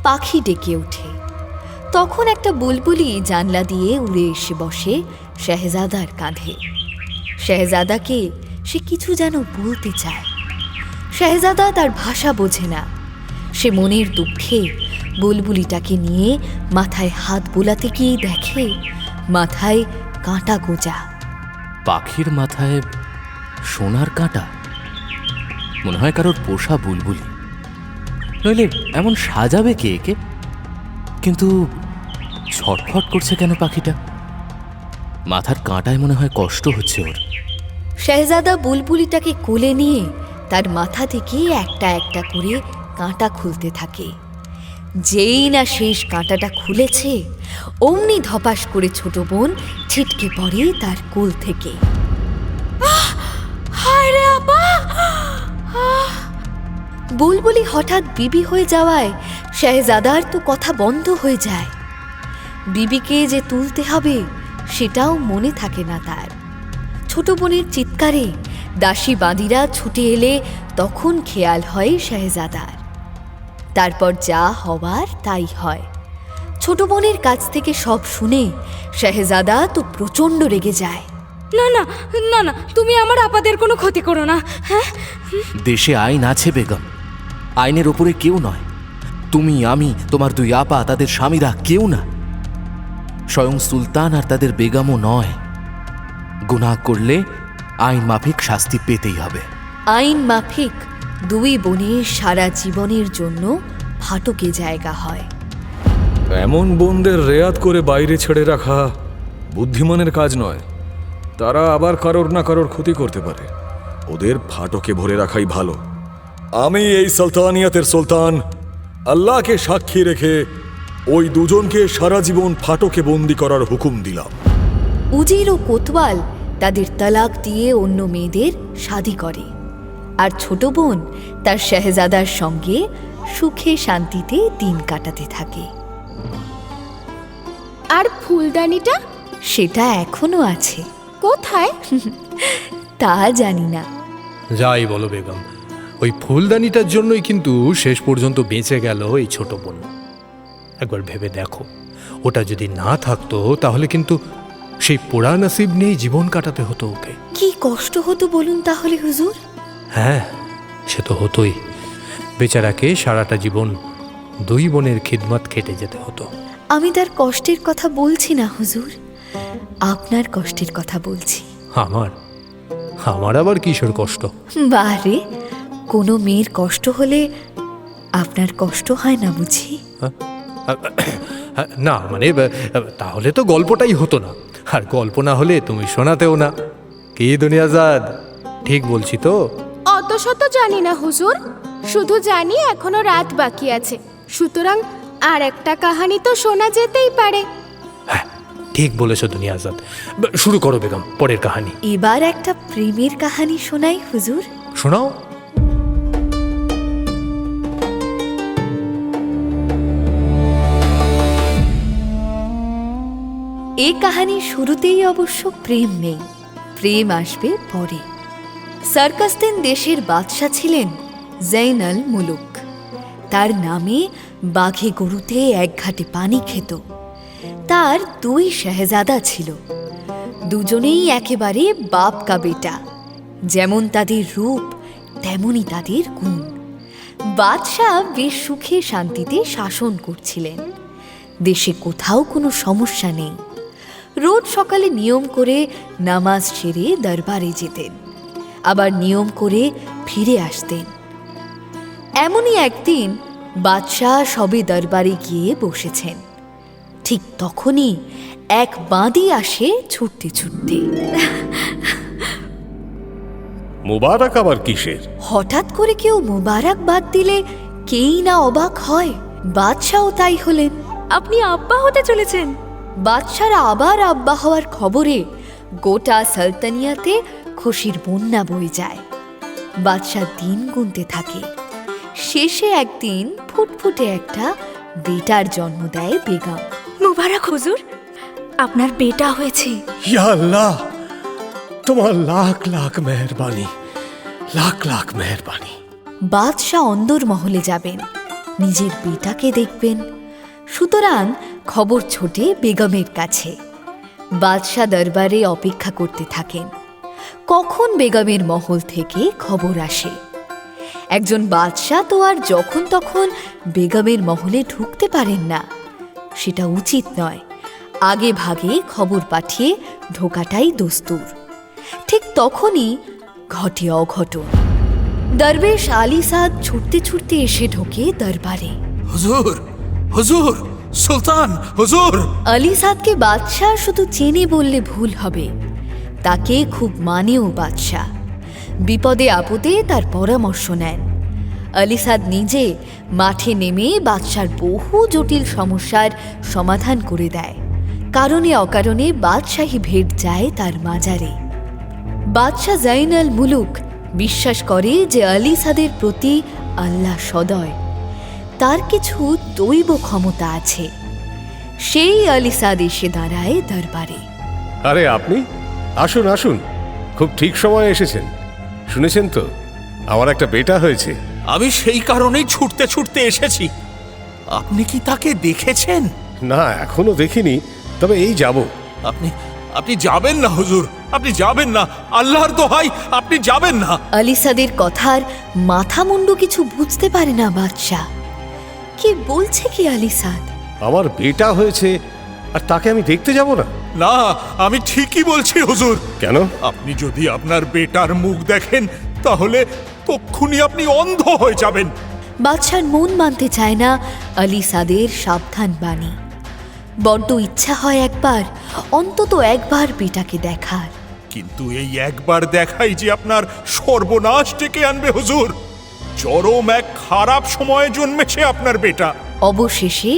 পাখি ডেকে ওঠে। তখন একটা বুলবুলি জানলা দিয়ে উড়ে এসে বসে শেহজাদার কাঁধে। শেহজাদাকে সে কিছু যেন বলতে চায়। শেহজাদা তার ভাষা বোঝে না। সে মনের দুঃখে বুলবুলিটাকে নিয়ে মাথায় হাত বোলাতে গিয়ে দেখে মাথায় কাঁটা গোজা। পাখির মাথায় সোনার কাঁটা, মনে হয় কারোর পোষা বুলবুলি। নইলে এমন সাজাবে কে একে? কিন্তু ছটফট করছে কেন পাখিটা? মাথার কাঁটায় মনে হয় কষ্ট হচ্ছে ওর। শেহজাদা বুলবুলিটাকে কোলে নিয়ে তার মাথা থেকে একটা একটা করে কাঁটা খুলতে থাকে। যেই না শেষ কাঁটাটা খুলেছে, অমনি ধপাস করে ছোট বোন ছিটকে পড়ে তার কোল থেকে। হায় রে আপা! বুলবুলি হঠাৎ বিবি হয়ে যাওয়ায় শেহজাদার তো কথা বন্ধ হয়ে যায়। বিবিকে যে তুলতে হবে সেটাও মনে থাকে না তার। ছোট বোনের চিৎকারে দাসী বাঁদিরা ছুটে এলে তখন খেয়াল হয় শেহজাদার। তারপর যা হওয়ার তাই হয়। ছোট বোনের কাছ থেকে সব শুনে শেহজাদা তো প্রচণ্ড রেগে যায়। না না না না, তুমি আমার আপাদের কোনো ক্ষতি করো না। হ্যাঁ, দেশে আইন আছে বেগম, আইনের ওপরে কেউ নয়। তুমি, আমি, তোমার দুই আপা, তাদের স্বামীরা কেউ না। স্বয়ং সুলতান আর তাদের বেগমও নয়। গুনাহ করলে আইন মাফিক শাস্তি পেতেই হবে। আইন মাফিক দুই বোনের সারা জীবনের জন্য ফাটকে জায়গা হয়। এমন বোনদের রেয়াত করে বাইরে ছেড়ে রাখা বুদ্ধিমানের কাজ নয়। তারা আবার কারোর না কারোর ক্ষতি করতে পারে। ওদের ফাটকে ভরে রাখাই ভালো। আমি এই সুলতানিয়াতের সুলতান আল্লাহকে সাক্ষী রেখে ওই দুজনকে সারা জীবন ফাটকে বন্দি করার হুকুম দিলাম। উজির ও কোতওয়াল তাদের তালাক দিয়ে অন্য মেয়েদের শাদী করে, আর ছোট বোন তার শেহজাদার সঙ্গে সুখে শান্তিতে দিন কাটাতে থাকে। আর ফুলদানিটা? সেটা এখনো আছে। কোথায়? তা জানি না। যাই বলো বেগম, ওই ফুলদানিটার জন্যই কিন্তু শেষ পর্যন্ত বেঁচে গেল এই ছোট বোন। একবার ভেবে দেখো, ওটা যদি না থাকতো তাহলে কিন্তু সেই পোড়া নসিব নিয়েই জীবন কাটাতে হতো ওকে। কি কষ্ট হতো বলুন তাহলে হুজুর। হ্যাঁ, সে তো হতোই। বেচারাকে সারাটা জীবন দুই বোনের খিদমত খেটে যেতে হতো। আমি তার কষ্টের কথা বলছি না হুজুর, আপনার কষ্টের কথা বলছি। আমার আবার কিশোর কষ্ট? বারে, কোনো মেয়ের কষ্ট হলে আপনার কষ্ট হয় না বুঝি? না মানে, তাহলে তো গল্পটাই হতো না। আর গল্প না হলে তুমি শোনাতেও না। কি দুনিয়াজাদ, ঠিক বলছি তো? অত শত জানি না হুজুর, শুধু জানি এখনো রাত বাকি আছে, সুতরাং আর একটা কাহানি তো শোনা যেতেই পারে। ঠিক বলেছো দুনিয়াজাদ। শুরু করো বেগম পরের কাহানি। এবার একটা প্রেমের কাহানি শোনাই হুজুর। শোনাও। এই কাহানির শুরুতেই অবশ্য প্রেম নেই, প্রেম আসবে পরে। সার্কাস্তেন দেশের বাদশা ছিলেন জৈনাল মুলুক। তার নামে বাঘে গরুতে এক ঘাটে পানি খেত। তার দুই শেহজাদা ছিল, দুজনেই একেবারে বাপ কা বেটা। যেমন তাদের রূপ তেমনই তাদের গুণ। বাদশাহ বেশ সুখে শান্তিতে শাসন করছিলেন। দেশে কোথাও কোনো সমস্যা নেই। রোজ সকালে নিয়ম করে নামাজ সেরে দরবারে যেতেন, আবার নিয়ম করে ফিরে আসতেন। এমনই একদিন বাদশাহ সবে দরবারে গিয়ে বসেছেন। ঠিক তখনই এক বাঁদী আসে ছুটতে ছুটতে। মুবারক আবার কিসের? হঠাৎ করে কেউ মুবারকবাদ দিলে কেই না অবাক হয়। বাদশাও তাই হলেন। আপনি আব্বা হতে চলেছেন। বাদশার আবার আব্বা হওয়ার খবরে গোটা সালতানিয়াতে খুশির বন্যা বয়ে যায়। বাদশা দিন গুনতে থাকে। শেষে একদিন ফুটফুটে একটা বেটার জন্ম দেয় বেগম। মুবারক হুজুর, আপনার বেটা হয়েছে। ইয়া আল্লাহ, তোমার লাখ লাখ মেহরবানি, লাখ লাখ মেহরবানি। বাদশাহ অন্দর মহলে যাবেন, নিজের বেটাকে দেখবেন। সুতরাং খবর ছোটে বেগমের কাছে। বাদশাহ দরবারে অপেক্ষা করতে থাকেন কখন বেগমের মহল থেকে খবর আসে। একজন বাদশাহ তো আর যখন তখন বেগমের মহলে ঢুকতে পারেন না, সেটা উচিত নয়। আগে ভাগে খবর পাঠিয়ে ঢোকাটাই দস্তুর। ঠিক তখনই ঘটে অঘটন। দরবেশ আলী সাদ ছুটতে ছুটতে এসে ঢোকে দরবারে। হুজুর, হুজুর, সুলতান, হুজুর। আলী সাদকে বাদশাহ শুধু চেনে বললে ভুল হবে, তাকে খুব মানেও বাদশাহ। বিপদে আপদে তার পরামর্শ নেন। আলী সাদ নিজে মাঠে নেমে বাদশার বহু জটিল সমস্যার সমাধান করে দেয়। কারণে অকারণে বাদশাহী ভেট যায় তার মাজারে। বাদশাহ জাইন আল মুলুক বিশ্বাস করে যে আলী সাদের প্রতি আল্লাহ সদয়, তার কিছু দৈব ক্ষমতা আছে। সেই আলী সাদ এসে দাঁড়ায় দরবারে। আরে আপনি আসুন আসুন, খুব ঠিক সময় এসেছেন। শুনেছেন তো আমার একটা বেটা হয়েছে? আমি সেই কারণেই ছুটতে ছুটতে এসেছি। আপনি কি তাকে দেখেছেন? না, এখনো দেখিনি, তবে এই যাব। আপনি যাবেন না হুজুর, আপনি যাবেন না, আল্লাহর দোহাই, আপনি যাবেন না। আলী সাদের কথার মাথা মুন্ডু কিছু বুঝতে পারে না বাদশাহ। কি বলছে কি আলী সাদ? আমার বেটা হয়েছে আর তাকে আমি দেখতে যাব না? না, আমি ঠিকই বলছি হুজুর। কেন? আপনি যদি আপনার বেটার মুখ দেখেন তাহলে তক্ষুনি আপনি অন্ধ হয়ে যাবেন। বাদশার মন মানতে চায় না আলী সাদের সাবধান বাণী। বড্ড ইচ্ছা হয় একবার, অন্তত একবার বেটাকে দেখার। কিন্তু এই একবার দেখাই যে আপনার সর্বনাশ ডেকে আনবে হুজুর। চরম এক খারাপ সময়ে জন্মেছে আপনার বেটা। অবশেষে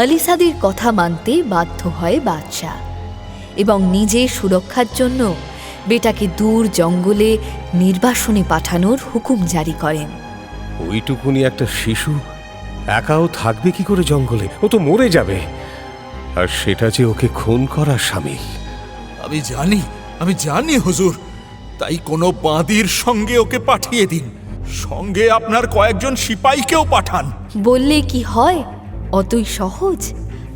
আলী সাদের কথা মানতে বাধ্য হয় বাদশাহ এবং নিজের সুরক্ষার জন্য বেটাকে দূর জঙ্গলে নির্বাসনে পাঠানোর হুকুম জারি করেন। ওইটুকুনি একটা শিশু একাও থাকবে কি করে জঙ্গলে? ও তো মরে যাবে, আর সেটা যে ওকে খুন করার শামিল। আমি জানি হুজুর, তাই কোনো বাঁদির সঙ্গে ওকে পাঠিয়ে দিন, সঙ্গে আপনার কয়েকজন সিপাহীকেও পাঠান। বললে কি হয়? অতই সহজ?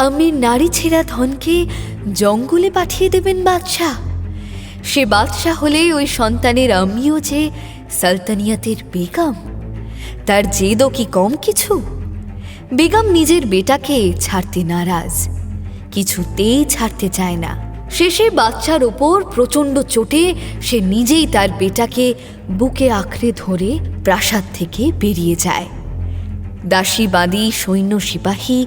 আম্মির নারী ছেঁড়া ধনকে জঙ্গলে পাঠিয়ে দেবেন বাদশাহ? সে বাদশাহ হলে ওই সন্তানের আম্মিও যে সালতানিয়াতের বেগম, তার জেদও কি কম কিছু? বেগম নিজের বেটাকে ছাড়তে নারাজ, কিছুতেই ছাড়তে চায় না। শেষে বাচ্চার ওপর প্রচণ্ড চোটে সে নিজেই তার বেটাকে বুকে আঁকড়ে ধরে প্রাসাদ থেকে বেরিয়ে যায়। দাসী বাদী সৈন্য সিপাহী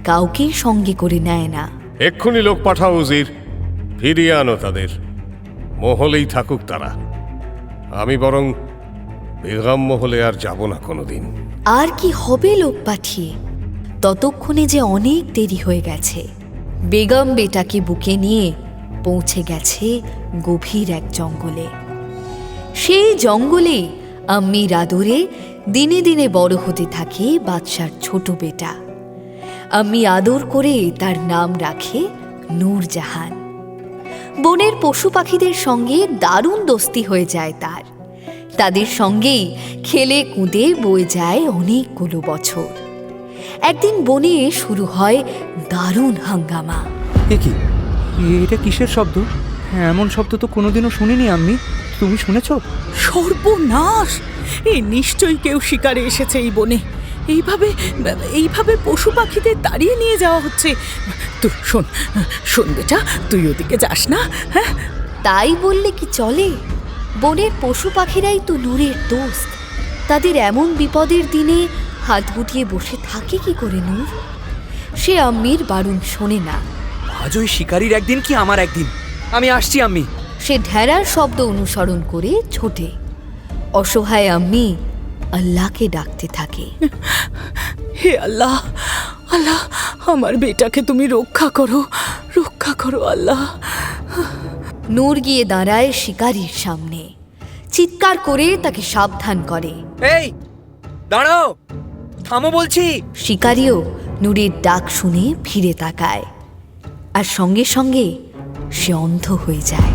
কাউকেই সঙ্গে করে নেয় না। এক্ষুনি লোক পাঠাও উজির, ফিরিয়ে আনো তাদের। মহলেই থাকুক তারা, আমি বরং বেগম মহলে আর যাব না কোনোদিন। আর কি হবে লোক পাঠিয়ে? ততক্ষণে যে অনেক দেরি হয়ে গেছে। বেগম বেটাকে বুকে নিয়ে পৌঁছে গেছে গভীর এক জঙ্গলে। সেই জঙ্গলে আম্মির আদরে দিনে দিনে বড় হতে থাকে বাদশার ছোট বেটা। আম্মি আদর করে তার নাম রাখে নূরজাহান। বনের পশু পাখিদের সঙ্গে দারুণ দোস্তি হয়ে যায় তার। তাদের সঙ্গেই খেলে কুঁদে বয়ে যায় অনেকগুলো বছর। একদিন বনে শুরু হয় দারুণ হাঙ্গামা। এটা কিসের শব্দ? এমন শব্দ তো কোনোদিনও শুনিনি আম্মি। তুমি শুনেছ? সর্বনাশ! এই নিশ্চয়ই কেউ শিকারে এসেছে এই বনে। এইভাবে পশু পাখিদের তাড়িয়ে নিয়ে যাওয়া হচ্ছে। তুই শোন বেটা, তুই ওদিকে যাস না। হ্যাঁ, তাই বললে কি চলে? বনের পশু পাখিরাই তো নূরের দোস্ত। তাদের এমন বিপদের দিনে হাত গুটিয়ে বসে থাকে কি করে নূর? সে আম্মির বারণ শোনে না। আজ ওই শিকারীর একদিন কি আমার একদিন। আমি আসছি আম্মি। সে ঢেড়ার শব্দ অনুসরণ করে ছোটে। অসহায় আম্মি আল্লাহকে ডাকতে থাকে, হে আল্লাহ, আল্লাহ, আমার বেটাকে তুমি রক্ষা করো আল্লাহ। নূর গিয়ে দাঁড়ায় শিকারীর সামনে, চিৎকার করে তাকে সাবধান করে। এই দাঁড়াও, থামো বলছি। শিকারীও নূরের ডাক শুনে ফিরে তাকায়, আর সঙ্গে সঙ্গে সে অন্ধ হয়ে যায়।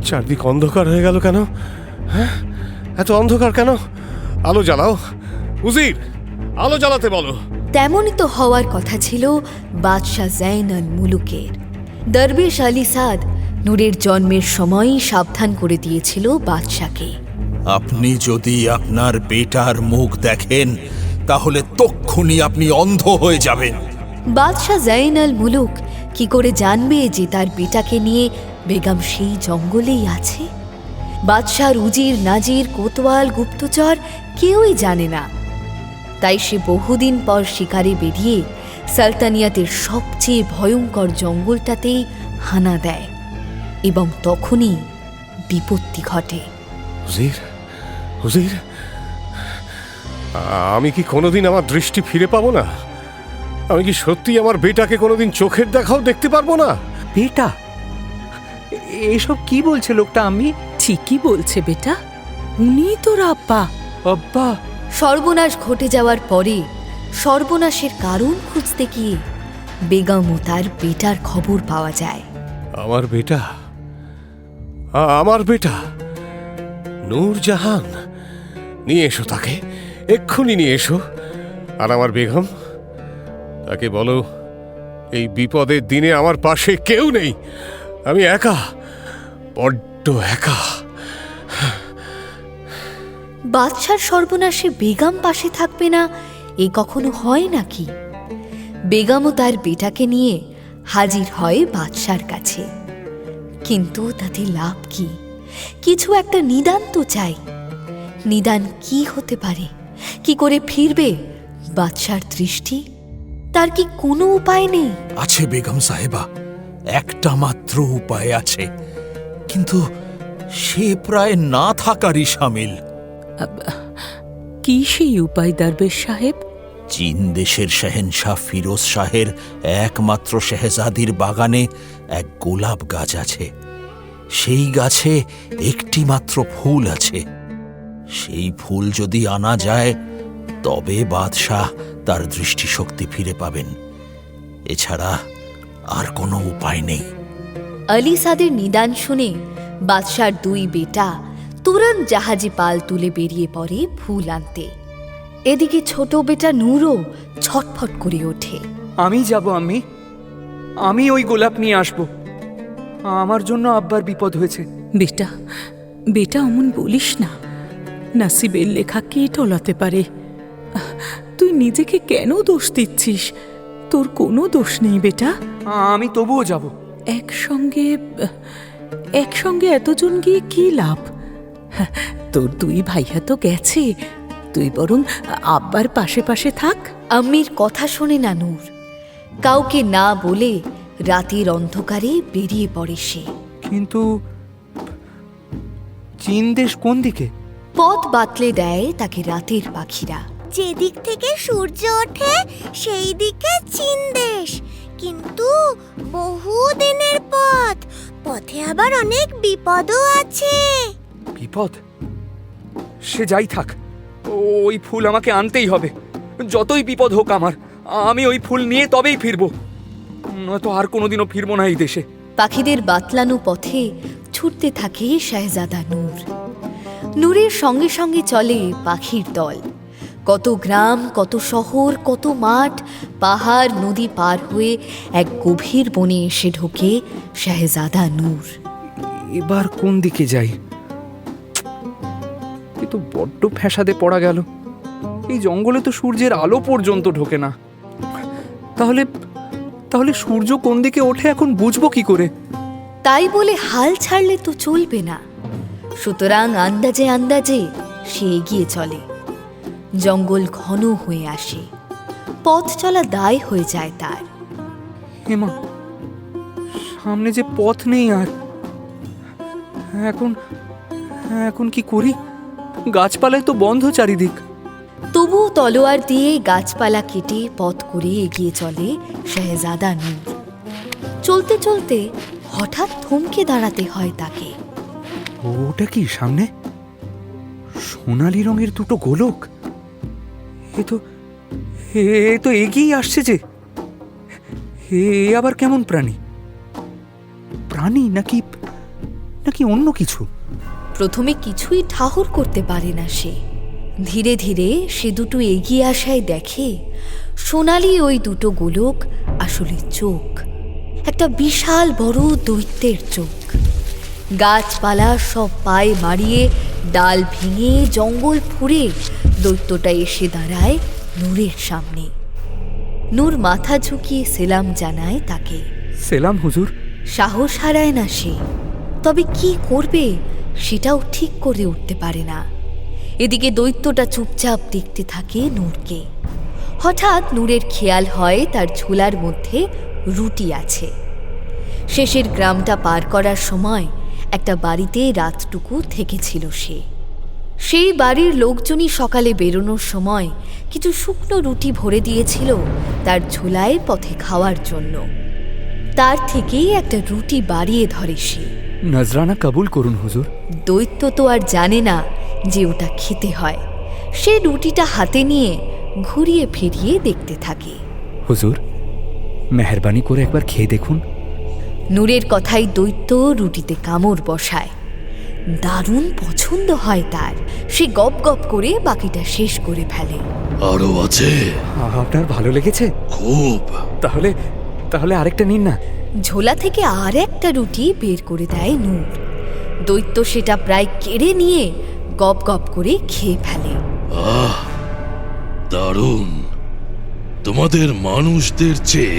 চারদিক অন্ধকার হয়ে গেল কেন? হ্যাঁ, এত অন্ধকার কেন? আলো জ্বালাও উজির, আলো জ্বালাতে বলো। তেমনই তো হওয়ার কথা ছিল বাদশাহ জাইন আল মুলুকের। দরবেশ আলী সাদ নূরের জন্মের সময়ই সাবধান করে দিয়েছিল বাদশাকে। আপনি যদি আপনার বেটার মুখ দেখেন তাহলে তক্ষুনি আপনি অন্ধ হয়ে যাবেন। বাদশাহ জাইন আল মুলুক কি করে জানবে যে তার বেটাকে নিয়ে বেগম সেই জঙ্গলেই আছে? বাদশার উজির, নাজির, কোতোয়াল, গুপ্তচর কেউই জানে না। তাই সে বহুদিন পর শিকারে বেরিয়ে সালতানিয়াতের সবচেয়ে ভয়ঙ্কর জঙ্গলটাতেই হানা দেয় এবং তখনই বিপত্তি ঘটে। হুজির, হুজির, আমি কি কোনোদিন আমার দৃষ্টি ফিরে পাবো না? আমি কি সত্যি আমার বেটাকে কোনোদিন চোখের দেখাও দেখতে পারবো না? বেটা? এসব কি বলছে লোকটা? আমি ঠিকই বলছে বেটা, উনি তোর আব্বা। আব্বা? সর্বনাশ ঘটে যাওয়ার পরে সর্বনাশের কারণ খুঁজতে গিয়ে বেগম ও তার বেটার খবর পাওয়া যায়। আমার বেটা, আমার বেটা নূরজাহান, নিয়ে এসো তাকে, এক্ষুনি নিয়ে এসো। আর আমার বেগম, তাকে বলো এই বিপদের দিনে আমার পাশে কেউ নেই, আমি একা, বড্ড একা। বাদশার সর্বনাশে বেগম পাশে থাকবে না এ কখনো হয় নাকি? বেগমও তার বেটাকে নিয়ে হাজির হয় বাদশার কাছে, কিন্তু তাতে লাভ কি? কিছু একটা নিদান তো চাই। নিদান কি হতে পারে? কি করে ফিরবে বাদশার দৃষ্টি? তার কি কোনো উপায় নেই? আছে বেগম সাহেবা, একটা মাত্র উপায় আছে, কিন্তু সে প্রায় না থাকারই শামিল। কি সেই উপায় দরবেশ সাহেব? চীন দেশের শেহেনশাহ ফিরোজ শাহের একমাত্র শেহজাদির বাগানে এক গোলাপ গাছ আছে। সেই গাছে একটি মাত্র ফুল আছে। সেই ফুল যদি আনা যায় তবে বাদশাহ তার দৃষ্টিশক্তি ফিরে পাবেন। এছাড়া আর কোনো উপায় নেই। আলী সাদের নিদান শুনে বাদশার দুই বেটা তুরন্ত জাহাজে পাল তুলে বেরিয়ে পড়ে ফুল আনতে। এদিকে ছোট বেটা নূরও ছটফট করে ওঠে। আমি যাব আম্মি, আমি ওই গোলাপ নিয়ে আসব। আমার জন্য আব্বার বিপদ হয়েছে। বেটা, বেটা অমন বলিস না, নাসিবের লেখা কে টলাতে পারে? তুই নিজেকে কেন দোষ দিচ্ছিস? তোর কোনো দোষ নেই বেটা। আমি তবুও যাব। একসঙ্গে এতজন গিয়ে কি লাভ? তোর দুই ভাইয়া তো গেছে, তুই বরং আব্বার পাশে পাশে থাক। আম্মির কথা শোনে না নূর। কাউকে না বলে রাতের অন্ধকারে বেরিয়ে পড়ে সে। কিন্তু চীন দেশ কোন দিকে? পথ বাতলে দেয় তাকে রাতের পাখিরা। যেদিক থেকে সূর্য ওঠে সেই দিকে চীন দেশ, কিন্তু বহু দিনের পথ, পথে আবার অনেক বিপদও আছে। বিপদ? সে যাই থাক, ওই ফুল আমাকে আনতেই হবে। যতই বিপদ হোক আমার, আমি ওই ফুল নিয়ে তবেই ফিরবো, নয়তো আর কোনোদিনও ফিরবো না এই দেশে। পাখিদের বাতলানো পথে ছুটতে থাকে শাহজাদা নূর। নূরের সঙ্গে সঙ্গে চলে পাখির দল। কত গ্রাম, কত শহর, কত মাঠ, পাহাড়, নদী পার হয়ে এক গভীর বনে এসে ঢোকে শাহজাদা নূর। এবার কোন দিকে যাই? এ তো বড্ড ফ্যাসাদে পড়া গেল। এই জঙ্গলে তো সূর্যের আলো পর্যন্ত ঢোকে না। তাহলে সূর্য কোন দিকে ওঠে এখন বুঝবো কি করে? তাই বলে হাল ছাড়লে তো চলবে না। সুতরাং আন্দাজে আন্দাজে সে এগিয়ে চলে। জঙ্গল ঘন হয়ে আসে, পথ চলা দায় হয়ে যায় তার। হেমা, সামনে যে পথ নেই আর। এখন কি করি? গাছপালায় তো বন্ধ চারিদিক। তবুও তলোয়ার দিয়ে গাছপালা কেটে পথ করে এগিয়ে চলে শাহজাদা নূর। চলতে চলতে হঠাৎ থমকে দাঁড়াতে হয় তাকে। ওটা কি সামনে? সোনালী রঙের দুটো গোলক। এ তো এগিয়ে আসছে যে। এ আবার কেমন প্রাণী? প্রাণী নাকি অন্য কিছু? প্রথমে কিছুই ঠাহর করতে পারে না সে। ধীরে ধীরে সে দুটো এগিয়ে আসায় দেখে সোনালি ওই দুটো গোলক আসলে চোখ, একটা বিশাল বড় দৈত্যের চোখ। গাছপালা সব পায়ে মারিয়ে, ডাল ভেঙে, জঙ্গল ফুঁড়ে দৈত্যটা এসে দাঁড়ায় নূরের সামনে। নূর মাথা ঝুঁকিয়ে সেলাম জানায় তাকে। সেলাম হুজুর। সাহস হারায় না সে, তবে কি করবে সেটাও ঠিক করে উঠতে পারে না। এদিকে দৈত্যটা চুপচাপ দেখতে থাকে নূরকে। হঠাৎ নূরের খেয়াল হয় তার ঝোলার মধ্যে রুটি আছে। শেষের গ্রামটা পার করার সময় একটা বাড়িতে রাতটুকু থেকেছিল সে। সেই বাড়ির লোকজনই সকালে বেরোনোর সময় কিছু শুকনো রুটি ভরে দিয়েছিল তার ঝোলায় পথে খাওয়ার জন্য। তার থেকেই একটা রুটি বাড়িয়ে ধরে সে। নজরানা কবুল করুন হুজুর। দৈত্য তো আর জানে না যে ওটা খেতে হয়। সে রুটিটা হাতে নিয়ে ঘুরিয়ে ফিরিয়ে দেখতে থাকে। হুজুর, মেহরবানি করে একবার খেয়ে দেখুন। নূরের কথাই দৈত্য রুটিতে কামড় বসায়। দারুণ পছন্দ হয় তার। সে গপ গপ করে বাকিটা শেষ করে ফেলে। আরো আছে? আপনার ভালো লেগেছে? খুব। তাহলে আরেকটা নিন না। ঝোলা থেকে আর একটা রুটি বের করে দেয় নূর। দৈত্য সেটা প্রায় কেড়ে নিয়ে গপ গপ করে খেয়ে ফেলে। আহ, দারুণ। তোমাদের মানুষদের চেয়ে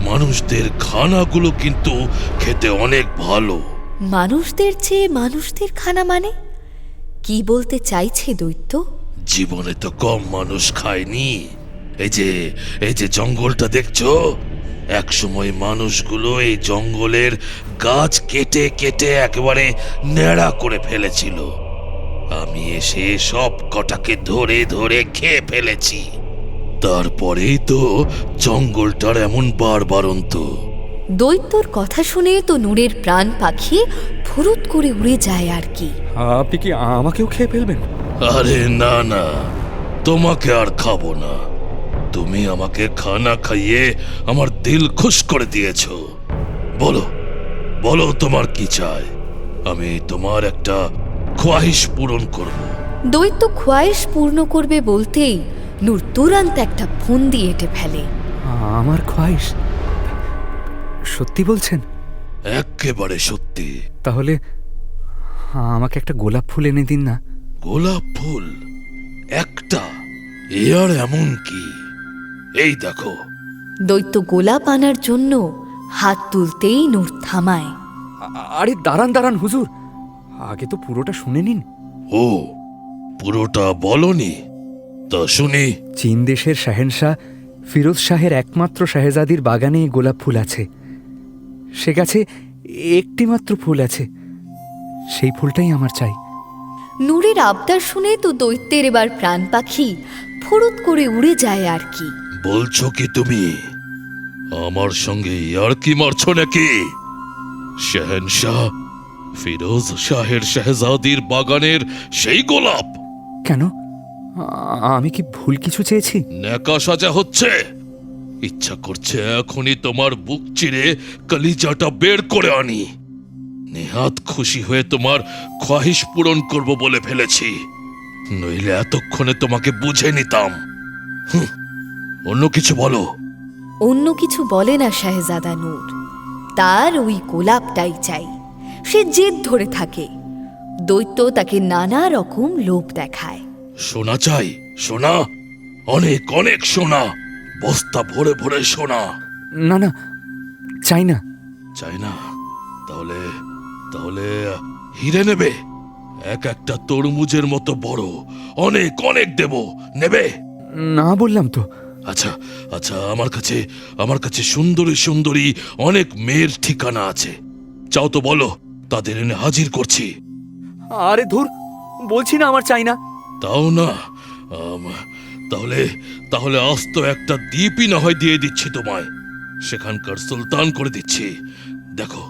মানুষদের খানাগুলো কিন্তু খেতে অনেক ভালো। মানুষদের চেয়ে মানুষদের খানা মানে কি বলতে চাইছে দৈত্য? জীবনে তো কম মানুষ খায়নি। এই যে জঙ্গলটা দেখছো, এক সময় মানুষগুলো এই জঙ্গলের গাছ কেটে কেটে একেবারে ন্যাড়া করে ফেলেছিল। আমি এসে সব কটাকে ধরে ধরে খেয়ে ফেলেছি। তারপরেই তো জঙ্গলটার এমন বাড়বাড়ন্ত। দৈত্যর কথা শুনে তো নূরের প্রাণ পাখি ফুরুত করে উড়ে যায় আর কি। আপনি কি আমাকেও খেয়ে ফেলবেন? আরে না না, তোমাকে আর খাবো না। তুমি আমাকে খানা খাইয়ে আমার দিল খুশ করে দিয়েছ। বলো বলো তোমার কি চাই? আমি তোমার একটা খোয়াইশ পূরণ করব। দৈত্য খোয়াইশ পূর্ণ করবে বলতেই নূর তুরন্ত একটা ফন্দি এঁটে ফেলে। আমার খোয়াইশ? সত্যি বলছেন? একেবারে সত্যি। তাহলে আমাকে একটা গোলাপ ফুল এনে দিন না। গোলাপ ফুল? একটা? এ আর এমন কি? এই দেখো। দৈত্য গোলাপ আনার জন্য হাত তুলতেই নূর থামায়। আরে দাঁড়ান হুজুর, আগে তো পুরোটা শুনে নিন। ও, পুরোটা বলনি? তা শুনি। চীন দেশের শাহেনশাহ ফিরোজ শাহের একমাত্র শাহেজাদির বাগানে গোলাপ ফুল আছে। সে গাছে একটি মাত্র ফুল আছে, সেই ফুলটাই আমার চাই। নূরের আবদার শুনে তো দৈত্যের এবার প্রাণ পাখি ফুরুত করে উড়ে যায় আর কি। বলছো কি তুমি আমার সঙ্গে ইয়ার্কি মারছো নাকি? শাহেনশাহ ফিরোজ শাহের শাহজাদির বাগানের সেই গোলাপ? কেন? আমি কি ভুল কিছু চেয়েছি? নেকা সাজা হচ্ছে। ইচ্ছা করছে এখনই তোমার বুক চিরে কলিজাটা বের করে আনি। নেহাত খুশি হয়ে তোমার খোয়াইশ পূরণ করব বলে ফেলেছি, নইলে এতক্ষণে তোমাকে বুঝে নিতাম। অন্য কিছু বলো। অন্য কিছু বলে না শাহজাদা নূর। তার ওই গোলাপটাই চাই। সে জেদ ধরে থাকে। দৈত্য তাকে নানা রকম লোভ দেখায়। সোনা চাই? সোনা? অনেক অনেক সোনা, বস্তা ভরে ভরে সোনা। না না, চাই না। চাই না? তাহলে তাহলে হিরে নেবে? এক একটা তরমুজের মতো বড়, অনেক অনেক দেব, নেবে? না বললাম তো। আচ্ছা আচ্ছা, আমার কাছে সুন্দরী সুন্দরী অনেক মেয়ের ঠিকানা আছে। চাও তো বলো, তাদের এনে হাজির করছি। আরে ধুর, বলছি না আমার চাই না। তাও না? তাহলে তাহলে আস্ত একটা দ্বীপই না হয় দিয়ে দিচ্ছি তোমায়। সেখানকার সুলতান করে দিচ্ছি। দেখো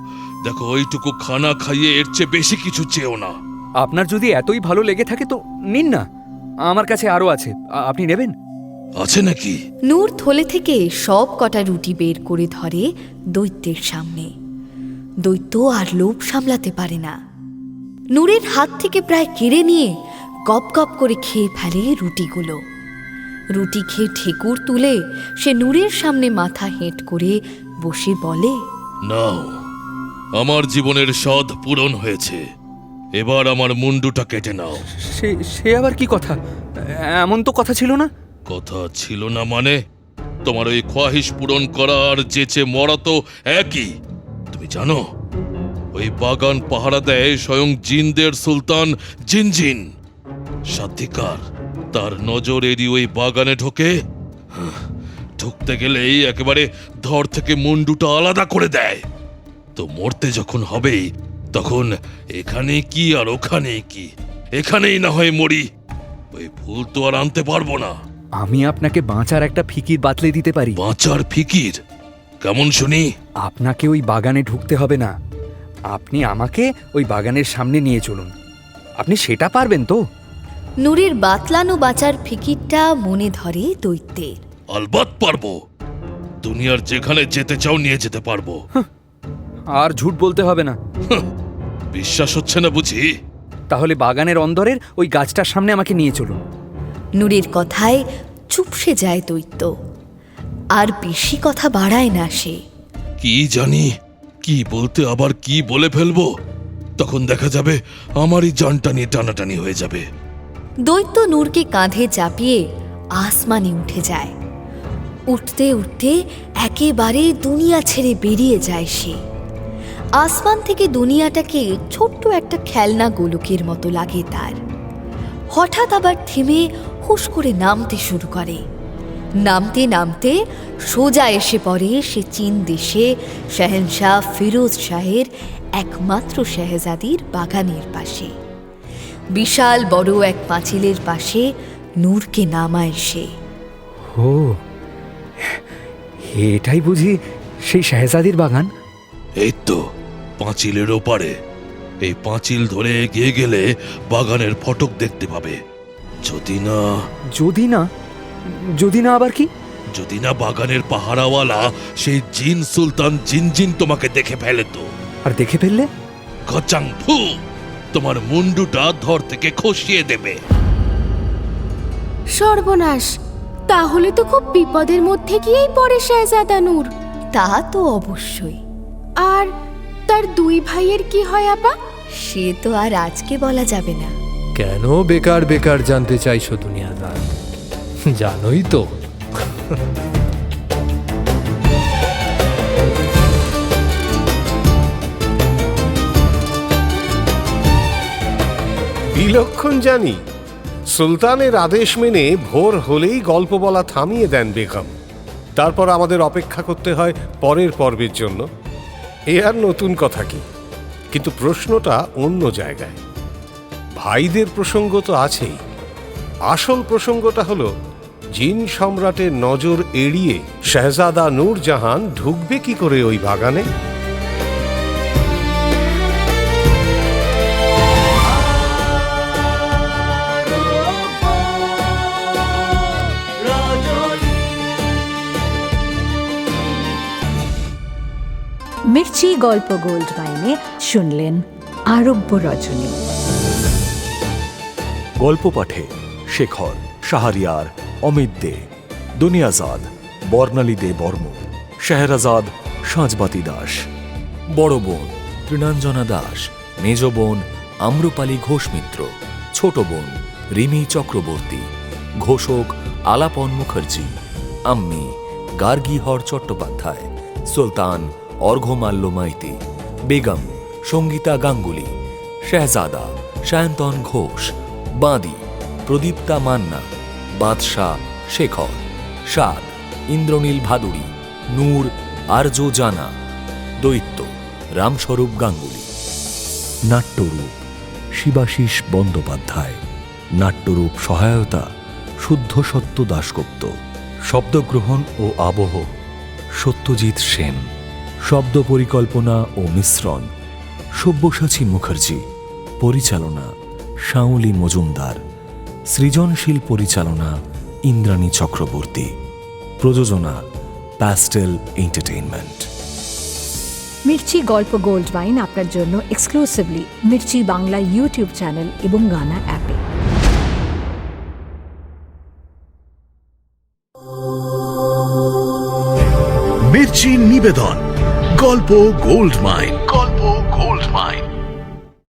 দেখো, ওইটুকু খানা খাইয়ে এর চেয়ে বেশি কিছু চেও না। আপনার যদি এতই ভালো লেগে থাকে তো নিন না, আমার কাছে আরো আছে। আপনি নেবেন? আছে নাকি? নূর থলে থেকে সব কটা রুটি বের করে ধরে দৈত্যের সামনে। দৈত্য আর লোভ সামলাতে পারে না। নূরের হাত থেকে প্রায় কেড়ে নিয়ে গপ গপ করে খেয়ে ফেলে রুটিগুলো। রুটি খেয়ে ঠেকুর তুলে সে নূরের সামনে মাথা হেঁট করে বসে বলে, নাও, আমার জীবনের স্বাদ পূরণ হয়েছে। এবার আমার মুন্ডুটা কেটে নাও। সে আবার কি কথা? এমন তো কথা ছিল না। কথা ছিল না মানে? তোমার ওই খোয়াহিশ পূরণ করা আর যেচে মরা তো একই। তুমি জানো, ওই বাগান পাহারা দেয় স্বয়ং জিনদের সুলতান জিনজিন। সাধিকার তার নজর এড়িয়ে ওই বাগানে ঢোকে, ঢুকতে গেলেই একেবারে ধর থেকে মুন্ডুটা আলাদা করে দেয়। তো মরতে যখন হবেই তখন এখানে কি আর ওখানে কি, এখানেই না হয় মরি। ওই ফুল তো আর আনতে পারবো না। আমি আপনাকে বাঁচার একটা ফিকির বাতলে দিতে পারি। বাঁচার ফিকির? কেমন শুনি? আপনাকে ওই বাগানে ঢুকতে হবে না, আপনি আমাকে ওই বাগানের সামনে নিয়ে চলুন। আপনি সেটা পারবেন তো? নূরের বাতলানো বাঁচার ফিকিরটা মনে ধরে দৈত্যের। আলবাত পারবো, দুনিয়ার যেখানে যেতে চাও নিয়ে যেতে পারবো। আর ঝুট বলতে হবে না। বিশ্বাস হচ্ছে না বুঝি? তাহলে বাগানের অন্দরের ওই গাছটার সামনে আমাকে নিয়ে চলুন। নূরের কথায় চুপসে যায় দৈত্য, আর বেশি কথা বাড়ায় না সে। কি জানি কি বলতে আবার কি বলে ফেলবো, তখন দেখা যাবে আমারই জানটা নিয়ে টানাটানি হয়ে যাবে। দৈত্য নূরকে কাঁধে চাপিয়ে আসমানে উঠে যায়। উঠতে উঠতে একেবারে দুনিয়া ছেড়ে বেরিয়ে যায় সে। আসমান থেকে দুনিয়াটাকে ছোট্ট একটা খেলনা গোলকের মতো লাগে তার। হঠাৎ আবার থেমে হুশ করে নামতে শুরু করে। নামতে নামতে সোজা এসে পড়ে সে চীন দেশে শাহেনশাহ ফিরোজ শাহের একমাত্র শেহজাদির বাগানের পাশে। বিশাল বড় এক পাঁচিলের পাশে নূরকে নামায় সে। ও, এটাই বুঝি সেই শেহজাদির বাগান? এই তো পাঁচিলের ওপারে। এই পাঁচিল ধরে এগিয়ে গেলে বাগানের ফটক দেখতে পাবে। যদি না যদি না আবার কি? যদি না বাগানের পাহারাওয়ালা সেই জিন সুলতান জিনজিন তোমাকে দেখে ফেলে তো। আর দেখে ফেললে? গচাং ফু, তোমার মুন্ডুটা ধর থেকে খসিয়ে দেবে। সর্বনাশ! তাহলে তো খুব বিপদের মধ্যে গিয়েই পড়ে শেহজাদা নূর। তা তো অবশ্যই। আর তার দুই ভাইয়ের কি হয় আপা? সে তো আর আজকে বলা যাবে না। কেন বেকার বেকার জানতে চাইছো দুনিয়াদার? জানোই তো। বিলক্ষণ জানি। সুলতানের আদেশ মেনে ভোর হলেই গল্প বলা থামিয়ে দেন বেগম। তারপর আমাদের অপেক্ষা করতে হয় পরের পর্বের জন্য। এ আর নতুন কথা কি, কিন্তু প্রশ্নটা অন্য জায়গায়। ভাইদের প্রসঙ্গ তো আছেই, আসল প্রসঙ্গটা হলো জিন সম্রাটের নজর এড়িয়ে শেহজাদা নূরজাহান ঢুকবে কি করে ওই বাগানে। মির্চি গল্প গোল্ড মাইনে শুনলেন আরব্য রজনী। গল্প পাঠে শেখর, শাহরিয়ার, অমিত দে, দুনিয়াজাদ, বর্ণালী দে বর্মন, শেহরাজাদ, সাঁজবাতি দাস, বড় বোন তৃণাঞ্জনা দাস, মেজ বোন আম্রপালি ঘোষ মিত্র, ছোট বোন রিমি চক্রবর্তী, ঘোষক আলাপন মুখার্জি, আম্মি গার্গীহর চট্টোপাধ্যায়, সুলতান অর্ঘ্যমাল্য মাইতি, বেগম সঙ্গীতা গাঙ্গুলি, শেহজাদা সায়ন্তন ঘোষ, বাঁদি প্রদীপ্তা মান্না, বাদশাহ শেখর, সাদ ইন্দ্রনীল ভাদুড়ী, নূর আর্য জানা, দৈত্য রামস্বরূপ গাঙ্গুলি। নাট্যরূপ শিবাশিস বন্দ্যোপাধ্যায়, নাট্যরূপ সহায়তা শুদ্ধ সত্য দাশগুপ্ত, শব্দগ্রহণ ও আবহ সত্যজিৎ সেন, শব্দ পরিকল্পনা ও মিশ্রণ সব্যসাচী মুখার্জি, পরিচালনা শাওলি মজুমদার, সৃজনশীল পরিচালনা ইন্দ্রাণী চক্রবর্তী, প্রযোজনা প্যাস্টেল এন্টারটেইনমেন্ট। মির্চি গল্প গোল্ড মাইন আপনার জন্য exclusively Mirchi Bangla YouTube channel এবং গানা অ্যাপে। মির্চি নিবেদন গল্প গোল্ড মাইন।